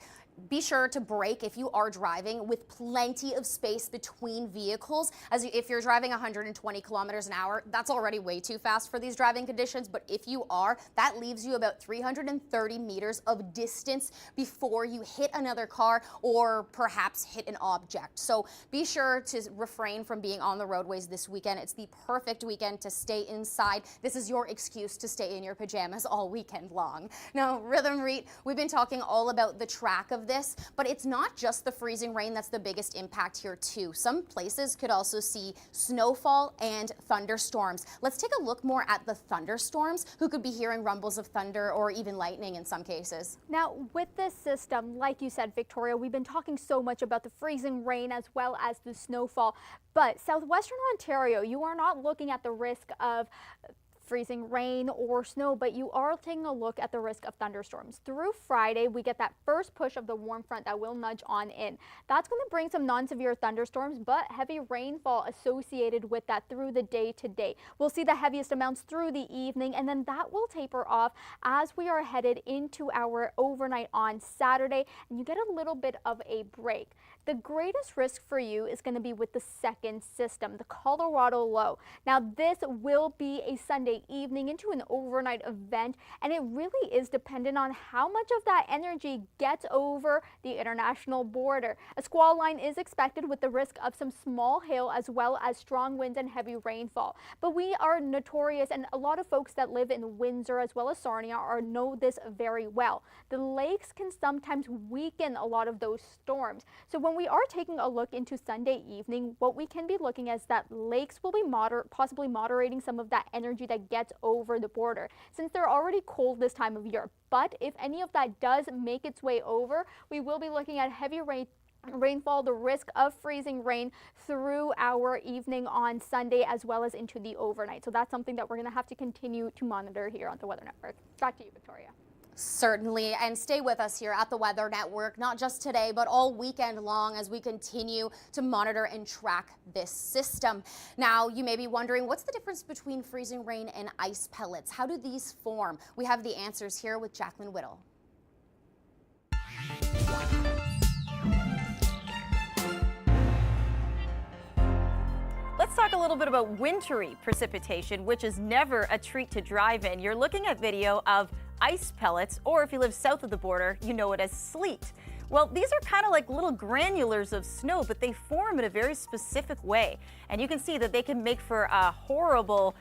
Be sure to brake if you are driving with plenty of space between vehicles. If you're driving 120 kilometers an hour, that's already way too fast for these driving conditions. But if you are, that leaves you about 330 meters of distance before you hit another car or perhaps hit an object. So be sure to refrain from being on the roadways this weekend. It's the perfect weekend to stay inside. This is your excuse to stay in your pajamas all weekend long. Now, Rhythm Reet, we've been talking all about the track of this, but it's not just the freezing rain that's the biggest impact here too. Some places could also see snowfall and thunderstorms. Let's take a look more at the thunderstorms, who could be hearing rumbles of thunder or even lightning in some cases. Now, with this system, like you said, Victoria, we've been talking so much about the freezing rain as well as the snowfall, but Southwestern Ontario, you are not looking at the risk of freezing rain or snow, but you are taking a look at the risk of thunderstorms. Through Friday, we get that first push of the warm front that will nudge on in. That's going to bring some non-severe thunderstorms, but heavy rainfall associated with that through the day today. We'll see the heaviest amounts through the evening, and then that will taper off as we are headed into our overnight on Saturday, and you get a little bit of a break. The greatest risk for you is going to be with the second system, the Colorado low. Now, this will be a Sunday evening into an overnight event, and it really is dependent on how much of that energy gets over the international border. A squall line is expected with the risk of some small hail as well as strong winds and heavy rainfall. But we are notorious, and a lot of folks that live in Windsor as well as Sarnia know this very well. The lakes can sometimes weaken a lot of those storms. So when we are taking a look into Sunday evening, what we can be looking at is that lakes will be possibly moderating some of that energy that gets over the border, since they're already cold this time of year. But if any of that does make its way over, we will be looking at heavy rainfall, the risk of freezing rain through our evening on Sunday as well as into the overnight. So that's something that we're going to have to continue to monitor here on the Weather Network. Back to you, Victoria. Certainly, and stay with us here at the Weather Network, not just today, but all weekend long as we continue to monitor and track this system. Now, you may be wondering, what's the difference between freezing rain and ice pellets? How do these form? We have the answers here with Jacqueline Whittle. Let's talk a little bit about wintry precipitation, which is never a treat to drive in. You're looking at video of ice pellets, or if you live south of the border, you know it as sleet. Well, these are kind of like little granulars of snow, but they form in a very specific way. And you can see that they can make for a horrible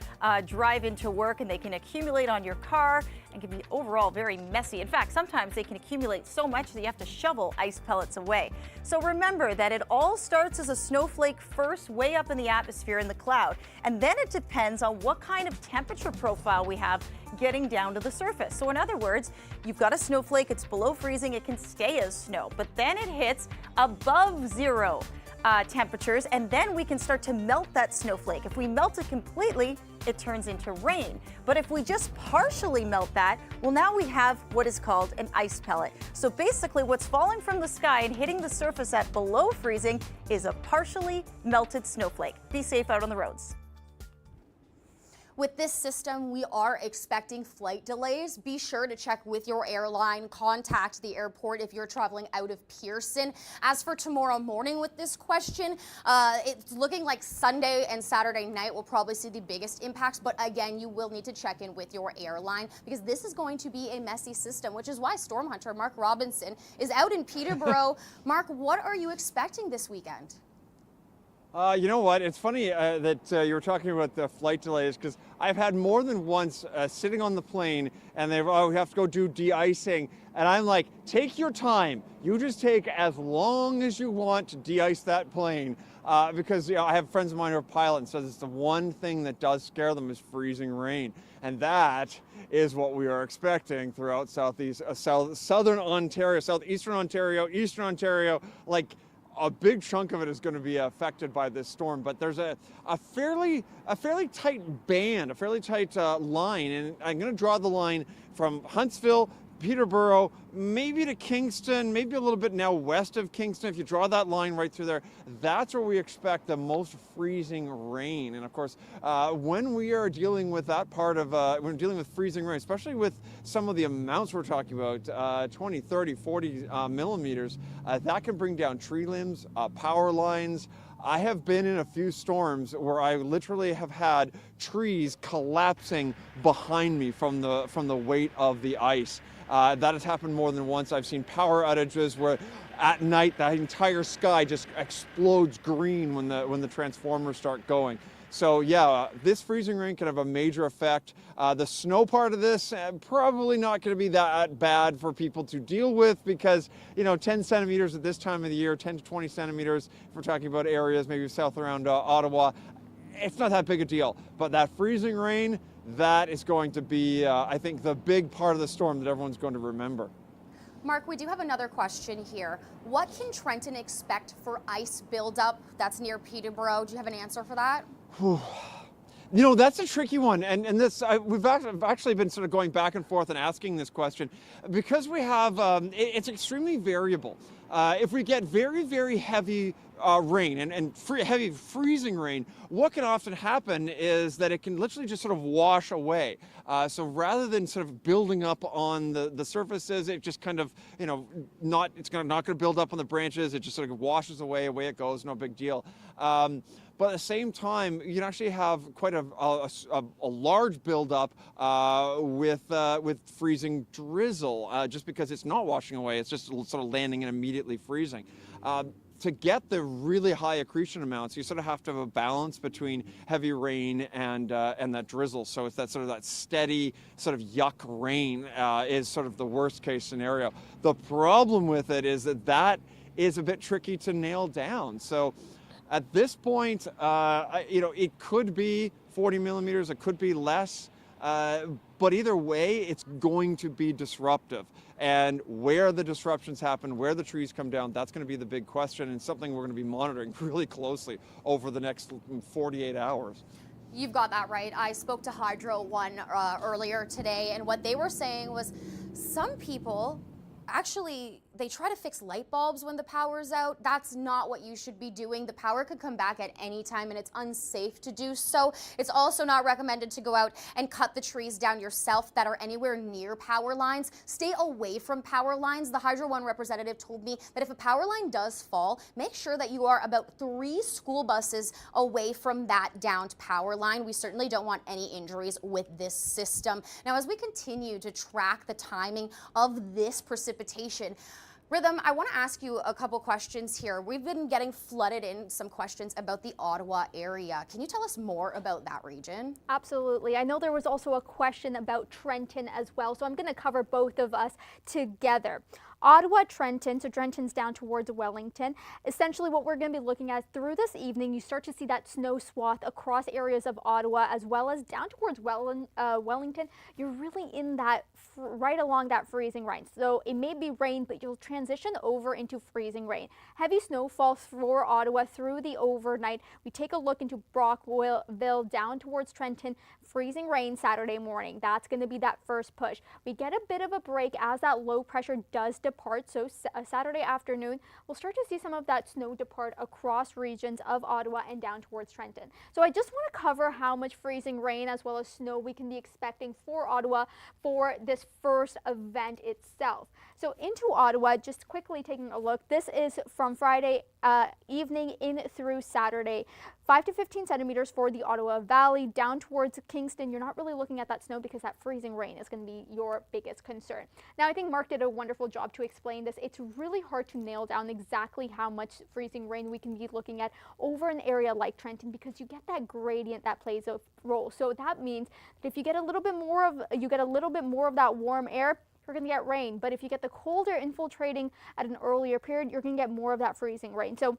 drive into work, and they can accumulate on your car and can be overall very messy. In fact, sometimes they can accumulate so much that you have to shovel ice pellets away. So remember that it all starts as a snowflake first, way up in the atmosphere in the cloud. And then it depends on what kind of temperature profile we have getting down to the surface. So in other words, you've got a snowflake, it's below freezing, it can stay as snow, but then it hits above zero temperatures, and then we can start to melt that snowflake. If we melt it completely, it turns into rain. But if we just partially melt that, well, now we have what is called an ice pellet. So basically what's falling from the sky and hitting the surface at below freezing is a partially melted snowflake. Be safe out on the roads. With this system, we are expecting flight delays. Be sure to check with your airline, contact the airport if you're traveling out of Pearson. As for tomorrow morning with this question, it's looking like Sunday and Saturday night will probably see the biggest impacts, but again, you will need to check in with your airline because this is going to be a messy system, which is why storm hunter Mark Robinson is out in Peterborough. Mark, what are you expecting this weekend? You know what? It's funny that you were talking about the flight delays, because I've had more than once sitting on the plane and we have to go do de-icing. And I'm like, take your time. You just take as long as you want to de-ice that plane. Because I have friends of mine who are pilots and says it's the one thing that does scare them is freezing rain. And that is what we are expecting throughout southern Ontario, southeastern Ontario, eastern Ontario, like a big chunk of it is going to be affected by this storm, but there's a fairly tight band, a fairly tight line, and I'm going to draw the line from Huntsville, Peterborough, maybe to Kingston, maybe a little bit now west of Kingston. If you draw that line right through there, that's where we expect the most freezing rain. And of course, when we are dealing with that part of, when we're dealing with freezing rain, especially with some of the amounts we're talking about, 20, 30, 40 millimeters, that can bring down tree limbs, power lines. I have been in a few storms where I literally have had trees collapsing behind me from the weight of the ice. That has happened more than once. I've seen power outages where at night the entire sky just explodes green when the transformers start going. So yeah, this freezing rain can have a major effect. The snow part of this, probably not going to be that bad for people to deal with, because 10 centimeters at this time of the year, 10 to 20 centimeters, if we're talking about areas maybe south around Ottawa, it's not that big a deal. But that freezing rain, that is going to be, I think, the big part of the storm that everyone's going to remember. Mark, we do have another question here. What can Trenton expect for ice buildup that's near Peterborough? Do you have an answer for that? That's a tricky one, and this we've actually been sort of going back and forth and asking this question, because we have it's extremely variable. If we get very, very heavy rain and heavy freezing rain, what can often happen is that it can literally just sort of wash away. So rather than sort of building up on the surfaces, it just kind of, not going to build up on the branches. It just sort of washes away it goes, no big deal. But at the same time, you can actually have quite a large buildup with freezing drizzle, just because it's not washing away. It's just sort of landing and immediately freezing. To get the really high accretion amounts, you sort of have to have a balance between heavy rain and that drizzle. So it's that sort of that steady sort of yuck rain is sort of the worst case scenario. The problem with it is that is a bit tricky to nail down. So at this point, it could be 40 millimeters, it could be less, but either way, it's going to be disruptive. And where the disruptions happen, where the trees come down, that's going to be the big question, and something we're going to be monitoring really closely over the next 48 hours. You've got that right. I spoke to Hydro One earlier today, and what they were saying was some people actually, they try to fix light bulbs when the power's out. That's not what you should be doing. The power could come back at any time, and it's unsafe to do so. It's also not recommended to go out and cut the trees down yourself that are anywhere near power lines. Stay away from power lines. The Hydro One representative told me that if a power line does fall, make sure that you are about 3 school buses away from that downed power line. We certainly don't want any injuries with this system. Now, as we continue to track the timing of this precipitation, Rhythm, I want to ask you a couple questions here. We've been getting flooded in some questions about the Ottawa area. Can you tell us more about that region? Absolutely. I know there was also a question about Trenton as well, so I'm going to cover both of us together. Ottawa, Trenton, so Trenton's down towards Wellington. Essentially what we're going to be looking at through this evening, you start to see that snow swath across areas of Ottawa as well as down towards Wellington. You're really in that right along that freezing rain. So it may be rain, but you'll transition over into freezing rain. Heavy snowfall for Ottawa through the overnight. We take a look into Brockville down towards Trenton. Freezing rain Saturday morning. That's going to be that first push. We get a bit of a break as that low pressure does depart. So Saturday afternoon, we'll start to see some of that snow depart across regions of Ottawa and down towards Trenton. So I just want to cover how much freezing rain as well as snow we can be expecting for Ottawa for this first event itself. So into Ottawa, just quickly taking a look, this is from Friday evening in through Saturday. 5 to 15 centimeters for the Ottawa Valley. Down towards Kingston, you're not really looking at that snow because that freezing rain is going to be your biggest concern. Now, I think Mark did a wonderful job to explain this. It's really hard to nail down exactly how much freezing rain we can be looking at over an area like Trenton, because you get that gradient that plays a role. So that means that if you get a little bit more of that warm air, you're going to get rain. But if you get the colder infiltrating at an earlier period, you're going to get more of that freezing rain. So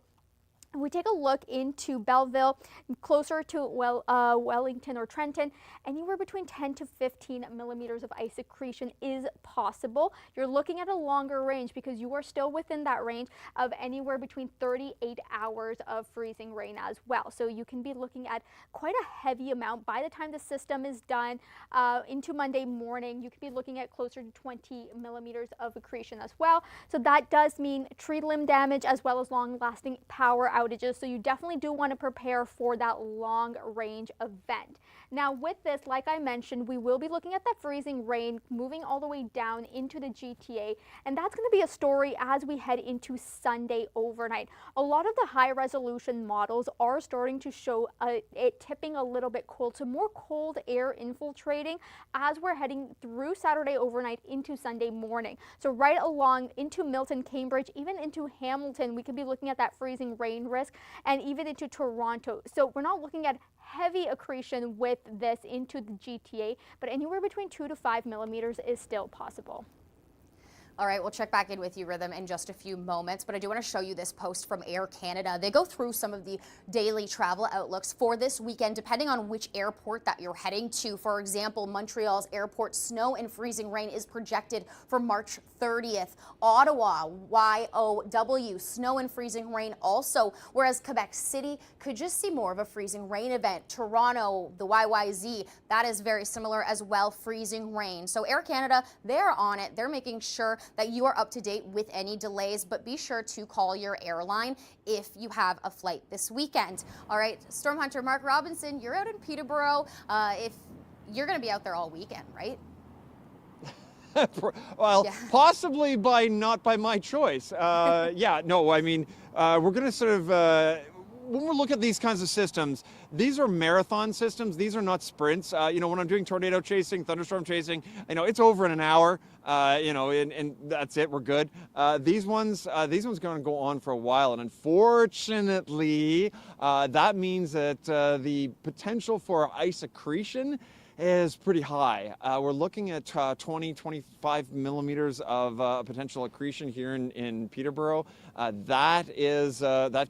if we take a look into Belleville, closer to Wellington or Trenton, anywhere between 10 to 15 millimeters of ice accretion is possible. You're looking at a longer range because you are still within that range of anywhere between 38 hours of freezing rain as well. So you can be looking at quite a heavy amount by the time the system is done into Monday morning. You could be looking at closer to 20 millimeters of accretion as well. So that does mean tree limb damage as well as long-lasting power outages, so you definitely do want to prepare for that long range event. Now with this, like I mentioned, we will be looking at that freezing rain moving all the way down into the GTA, and that's going to be a story as we head into Sunday overnight. A lot of the high resolution models are starting to show it tipping a little bit cold, so more cold air infiltrating as we're heading through Saturday overnight into Sunday morning. So right along into Milton, Cambridge, even into Hamilton, we could be looking at that freezing rain risk, and even into Toronto. So we're not looking at heavy accretion with this into the GTA, but anywhere between 2 to 5 millimeters is still possible. All right, we'll check back in with you, Rhythm, in just a few moments, but I do want to show you this post from Air Canada. They go through some of the daily travel outlooks for this weekend, depending on which airport that you're heading to. For example, Montreal's airport, snow and freezing rain is projected for March 30th. Ottawa, YOW, snow and freezing rain also, whereas Quebec City could just see more of a freezing rain event. Toronto, the YYZ, that is very similar as well, freezing rain. So Air Canada, they're on it. They're making sure that you are up to date with any delays, but be sure to call your airline if you have a flight this weekend. All right, Storm Hunter Mark Robinson, you're out in Peterborough. If you're going to be out there all weekend, right? Well, Yeah. possibly not by my choice. Yeah, no, I mean, we're going to sort of, when we look at these kinds of systems, these are marathon systems. These are not sprints. You know, when I'm doing tornado chasing, thunderstorm chasing, you know, it's over in an hour, you know, and that's it. We're good. These ones going to go on for a while. And unfortunately, that means that the potential for ice accretion is pretty high. We're looking at 20, 25 millimeters of potential accretion here in Peterborough. That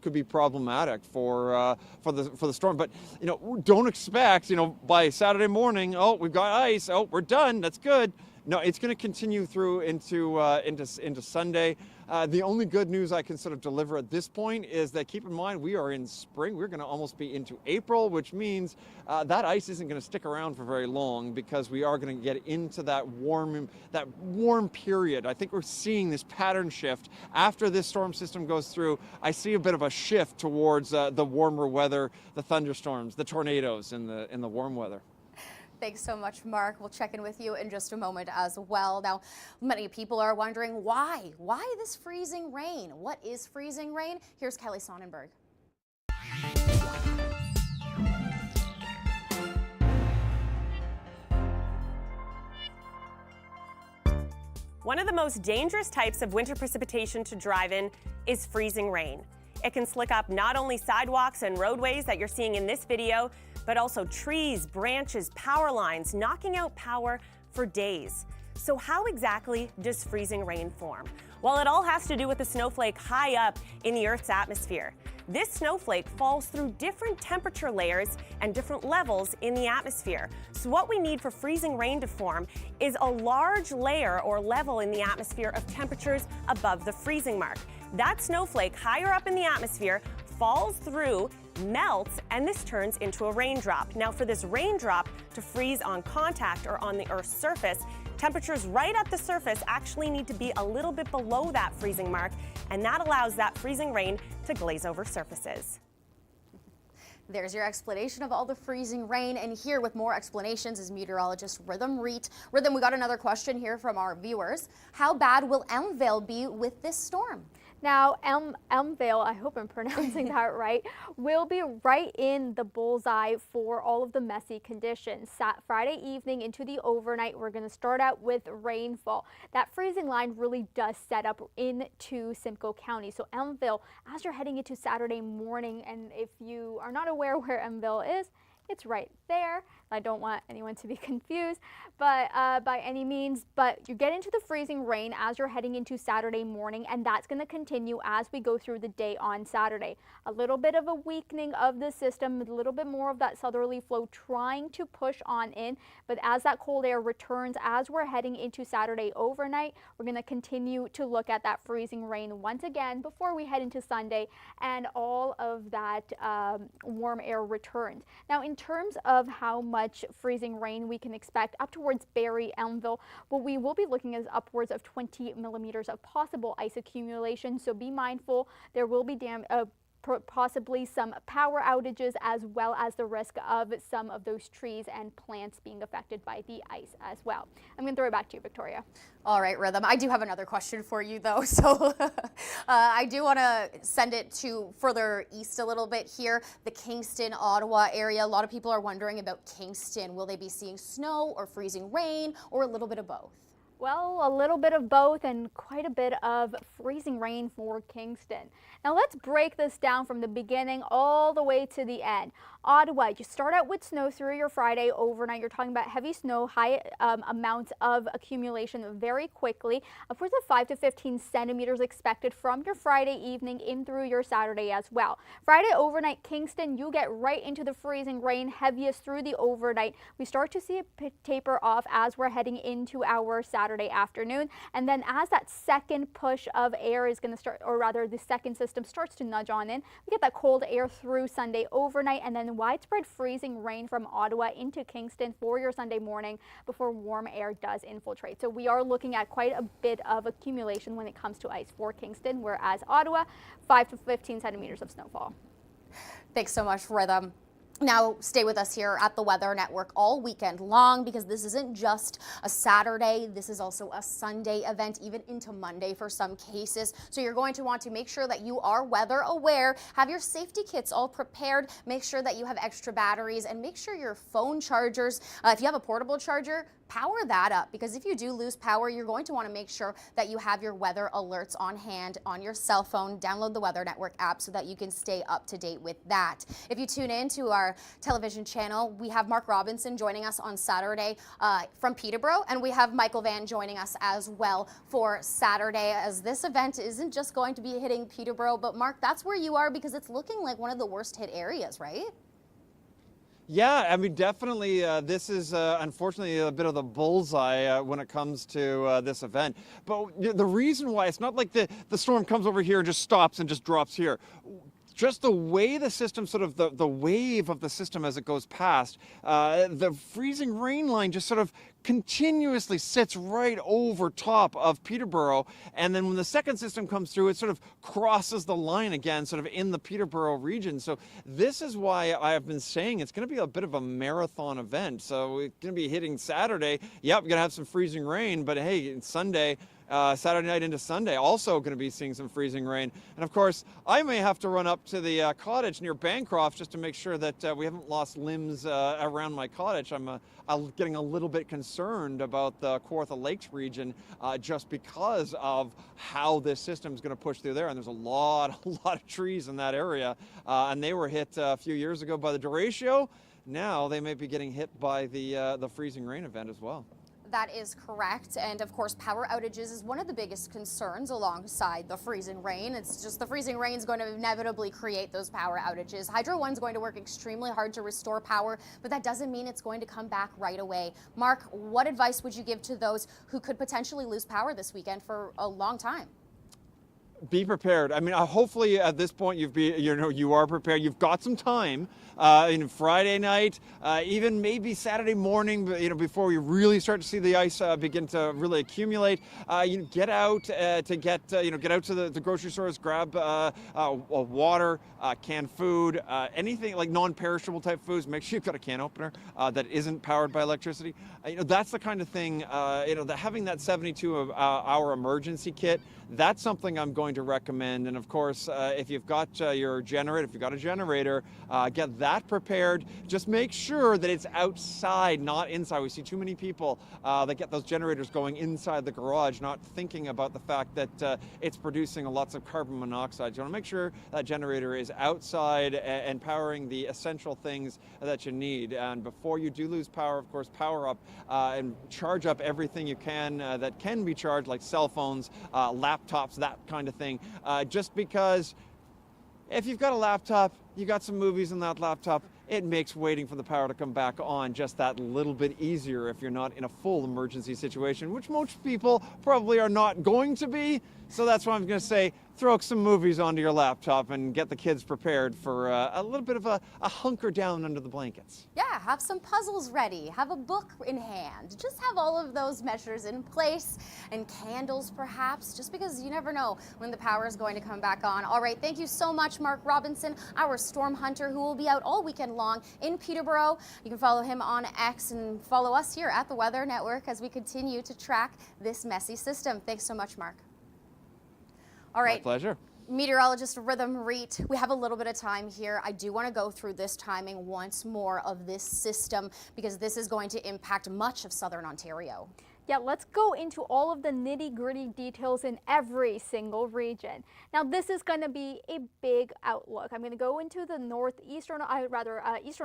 could be problematic for the storm. But you know, don't expect, you know, by Saturday morning, oh, we've got ice, oh, we're done, that's good. No, it's going to continue through into Sunday. The only good news I can sort of deliver at this point is that, keep in mind, we are in spring. We're going to almost be into April, which means that ice isn't going to stick around for very long, because we are going to get into that warm period. I think we're seeing this pattern shift after this storm system goes through. I see a bit of a shift towards the warmer weather, the thunderstorms, the tornadoes in the warm weather. Thanks so much, Mark. We'll check in with you in just a moment as well. Now, many people are wondering why? Why this freezing rain? What is freezing rain? Here's Kelly Sonnenberg. One of the most dangerous types of winter precipitation to drive in is freezing rain. It can slick up not only sidewalks and roadways that you're seeing in this video, but also trees, branches, power lines, knocking out power for days. So how exactly does freezing rain form? Well, it all has to do with the snowflake high up in the Earth's atmosphere. This snowflake falls through different temperature layers and different levels in the atmosphere. So what we need for freezing rain to form is a large layer or level in the atmosphere of temperatures above the freezing mark. That snowflake higher up in the atmosphere falls through, melts, and this turns into a raindrop. Now, for this raindrop to freeze on contact or on the Earth's surface, temperatures right at the surface actually need to be a little bit below that freezing mark, and that allows that freezing rain to glaze over surfaces. There's your explanation of all the freezing rain, and here with more explanations is meteorologist Rhythm Reet. Rhythm, we got another question here from our viewers. How bad will Elmvale be with this storm? Now, Elmvale, I hope I'm pronouncing that right, will be right in the bullseye for all of the messy conditions. Friday evening into the overnight, we're going to start out with rainfall. That freezing line really does set up into Simcoe County. So Elmvale, as you're heading into Saturday morning, and if you are not aware where Elmvale is, it's right there. I don't want anyone to be confused, but by any means, but you get into the freezing rain as you're heading into Saturday morning, and that's going to continue as we go through the day on Saturday. A little bit of a weakening of the system, a little bit more of that southerly flow trying to push on in, but as that cold air returns, as we're heading into Saturday overnight, we're going to continue to look at that freezing rain once again before we head into Sunday, and all of that warm air returns. Now, in terms of how much freezing rain we can expect up towards Barrie, Elmville, what we will be looking at is upwards of 20 millimeters of possible ice accumulation. So be mindful, there will be possibly some power outages, as well as the risk of some of those trees and plants being affected by the ice as well. I'm going to throw it back to you, Victoria. All right, Rhythm. I do have another question for you, though. So I do want to send it to further east a little bit here, the Kingston, Ottawa area. A lot of people are wondering about Kingston. Will they be seeing snow or freezing rain, or a little bit of both? Well, a little bit of both and quite a bit of freezing rain for Kingston. Now let's break this down from the beginning all the way to the end. Ottawa, you start out with snow through your Friday overnight. You're talking about heavy snow, high amounts of accumulation very quickly. Upwards of 5 to 15 centimeters expected from your Friday evening in through your Saturday as well. Friday overnight, Kingston, you get right into the freezing rain, heaviest through the overnight. We start to see it taper off as we're heading into our Saturday afternoon. And then as that second push of air is going to start, or rather the second system starts to nudge on in, we get that cold air through Sunday overnight, and then widespread freezing rain from Ottawa into Kingston for your Sunday morning before warm air does infiltrate. So we are looking at quite a bit of accumulation when it comes to ice for Kingston, whereas Ottawa, 5 to 15 centimeters of snowfall. Thanks so much, Rhythm. Now, stay with us here at the Weather Network all weekend long, because this isn't just a Saturday, this is also a Sunday event, even into Monday for some cases. So you're going to want to make sure that you are weather aware, have your safety kits all prepared, make sure that you have extra batteries, and make sure your phone chargers, if you have a portable charger, power that up, because if you do lose power, you're going to want to make sure that you have your weather alerts on hand on your cell phone. Download the Weather Network app so that you can stay up to date with that. If you tune in to our television channel, we have Mark Robinson joining us on Saturday from Peterborough, and we have Michael Van joining us as well for Saturday, as this event isn't just going to be hitting Peterborough, but Mark, that's where you are, because it's looking like one of the worst hit areas, right? Yeah, I mean, definitely this is unfortunately a bit of the bullseye when it comes to this event. But the reason why, it's not like the storm comes over here and just stops and just drops here. Just the way the system, sort of the wave of the system as it goes past, the freezing rain line just sort of continuously sits right over top of Peterborough. And then when the second system comes through, it sort of crosses the line again, sort of in the Peterborough region. So this is why I have been saying it's going to be a bit of a marathon event. So we're going to be hitting Saturday. Yep, we're going to have some freezing rain, but hey, it's Sunday. Saturday night into Sunday, also going to be seeing some freezing rain. And of course, I may have to run up to the cottage near Bancroft just to make sure that we haven't lost limbs around my cottage. I'm getting a little bit concerned about the Kawartha Lakes region just because of how this system is going to push through there. And there's a lot of trees in that area. And they were hit a few years ago by the derecho. Now they may be getting hit by the freezing rain event as well. That is correct. And of course, power outages is one of the biggest concerns alongside the freezing rain. It's just the freezing rain is going to inevitably create those power outages. Hydro One's going to work extremely hard to restore power, but that doesn't mean it's going to come back right away. Mark, what advice would you give to those who could potentially lose power this weekend for a long time? Be prepared. I mean, hopefully at this point you are prepared. You've got some time. Friday night, even maybe Saturday morning, before we really start to see the ice begin to really accumulate. Get out get out to the grocery stores, grab water, canned food, anything like non-perishable type foods. Make sure you've got a can opener that isn't powered by electricity. That's the kind of thing. Having that 72-hour emergency kit. That's something I'm going going to recommend. And of course, if you've got your generator, if you've got a generator, get that prepared. Just make sure that it's outside, not inside. We see too many people that get those generators going inside the garage, not thinking about the fact that it's producing lots of carbon monoxide. You want to make sure that generator is outside and powering the essential things that you need. And before you do lose power, of course, power up and charge up everything you can that can be charged, like cell phones, laptops, that kind of thing. Just because if you've got a laptop, you got some movies on that laptop, it makes waiting for the power to come back on just that little bit easier if you're not in a full emergency situation, which most people probably are not going to be. So that's why I'm going to say throw some movies onto your laptop and get the kids prepared for a little bit of a hunker down under the blankets. Yeah, have some puzzles ready, have a book in hand. Just have all of those measures in place, and candles perhaps, just because you never know when the power is going to come back on. All right, thank you so much, Mark Robinson, our storm hunter, who will be out all weekend long in Peterborough. You can follow him on X and follow us here at the Weather Network as we continue to track this messy system. Thanks so much, Mark. All right. My pleasure. Meteorologist Rhythm Reet, we have a little bit of time here. I do want to go through this timing once more of this system because this is going to impact much of southern Ontario. Yeah, let's go into all of the nitty-gritty details in every single region. Now, this is going to be a big outlook. I'm going to go into the Eastern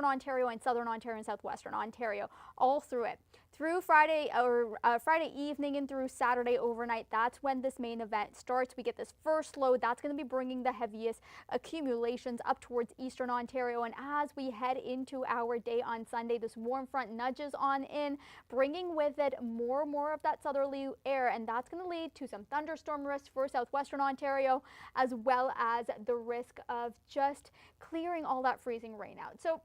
Ontario and Southern Ontario and Southwestern Ontario, all through it. Through Friday evening and through Saturday overnight, that's when this main event starts. We get this first load. That's going to be bringing the heaviest accumulations up towards Eastern Ontario. And as we head into our day on Sunday, this warm front nudges on in, bringing with it more of that southerly air. And that's going to lead to some thunderstorm risks for Southwestern Ontario, as well as the risk of just clearing all that freezing rain out. So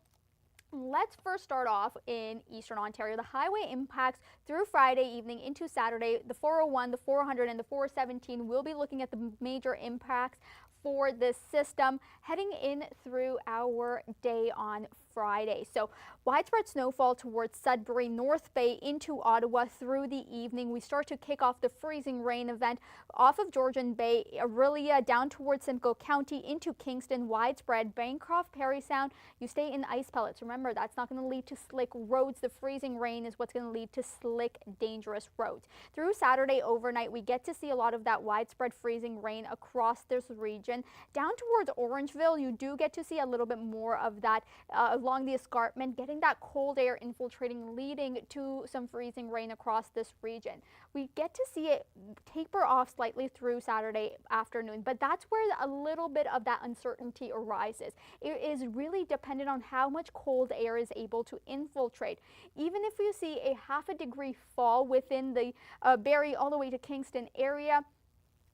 let's first start off in Eastern Ontario. The highway impacts through Friday evening into Saturday. The 401, the 400, and the 417 will be looking at the major impacts for this system heading in through our day on Friday. So widespread snowfall towards Sudbury, North Bay into Ottawa through the evening. We start to kick off the freezing rain event off of Georgian Bay, Orillia down towards Simcoe County into Kingston, widespread Bancroft, Parry Sound. You stay in ice pellets. Remember, that's not going to lead to slick roads. The freezing rain is what's going to lead to slick, dangerous roads. Through Saturday overnight, we get to see a lot of that widespread freezing rain across this region. Down towards Orangeville, you do get to see a little bit more of that along the escarpment, getting that cold air infiltrating, leading to some freezing rain across this region. We get to see it taper off slightly through Saturday afternoon, but that's where a little bit of that uncertainty arises. It is really dependent on how much cold air is able to infiltrate. Even if you see a ½ degree fall within the Barrie all the way to Kingston area,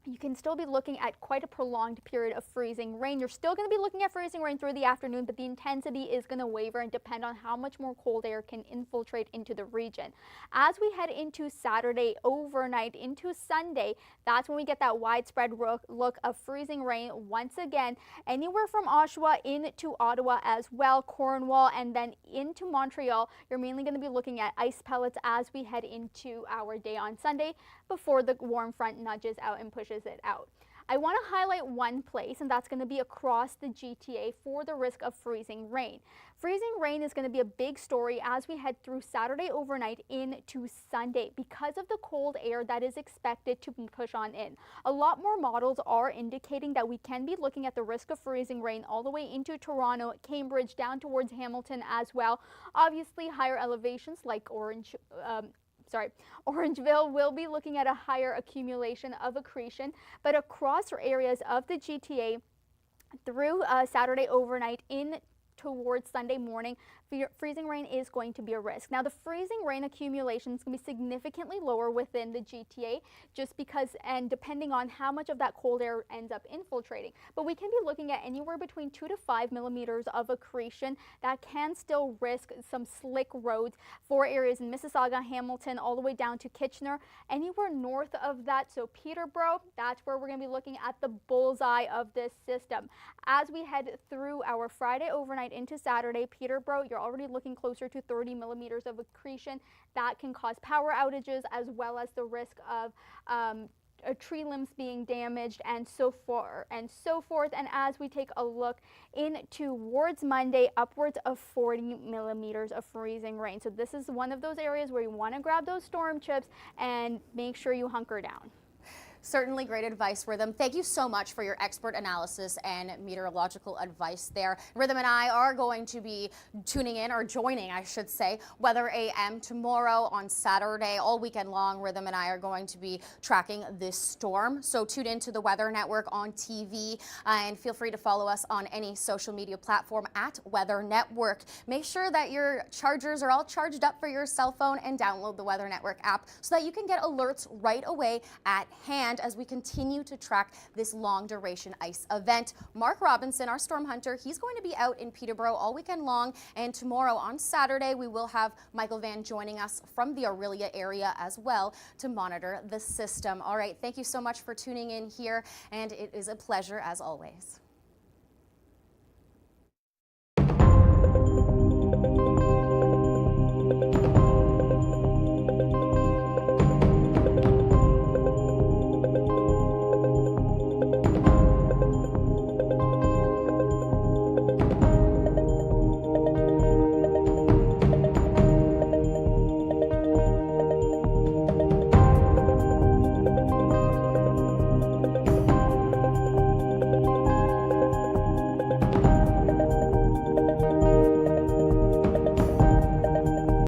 you can still be looking at quite a prolonged period of freezing rain. You're still going to be looking at freezing rain through the afternoon, but the intensity is going to waver and depend on how much more cold air can infiltrate into the region. As we head into Saturday overnight into Sunday, that's when we get that widespread look of freezing rain once again, anywhere from Oshawa into Ottawa as well, Cornwall, and then into Montreal. You're mainly going to be looking at ice pellets as we head into our day on Sunday before the warm front nudges out and pushes it out. I want to highlight one place, and that's going to be across the GTA for the risk of freezing rain. Freezing rain is going to be a big story as we head through Saturday overnight into Sunday because of the cold air that is expected to push on in. A lot more models are indicating that we can be looking at the risk of freezing rain all the way into Toronto, Cambridge, down towards Hamilton as well. Obviously, higher elevations like Orangeville will be looking at a higher accumulation of accretion, but across areas of the GTA through Saturday overnight in towards Sunday morning, freezing rain is going to be a risk. Now, the freezing rain accumulation is going to be significantly lower within the GTA just because, and depending on how much of that cold air ends up infiltrating. But we can be looking at anywhere between 2 to 5 millimeters of accretion that can still risk some slick roads for areas in Mississauga, Hamilton, all the way down to Kitchener. Anywhere north of that, so Peterborough, that's where we're going to be looking at the bullseye of this system. As we head through our Friday overnight into Saturday, Peterborough, you're already looking closer to 30 millimeters of accretion. That can cause power outages as well as the risk of tree limbs being damaged, and so forth. And as we take a look in towards Monday, upwards of 40 millimeters of freezing rain. So this is one of those areas where you want to grab those storm chips and make sure you hunker down. Certainly great advice, Rhythm. Thank you so much for your expert analysis and meteorological advice there. Rhythm and I are going to be tuning in, or joining, I should say, Weather AM tomorrow, on Saturday, all weekend long. Rhythm and I are going to be tracking this storm. So tune in to the Weather Network on TV, and feel free to follow us on any social media platform at Weather Network. Make sure that your chargers are all charged up for your cell phone, and download the Weather Network app so that you can get alerts right away at hand as we continue to track this long duration ice event. Mark Robinson, our storm hunter, he's going to be out in Peterborough all weekend long, and tomorrow on Saturday we will have Michael Van joining us from the Aurelia area as well to monitor the system. All right, thank you so much for tuning in here, and it is a pleasure as always.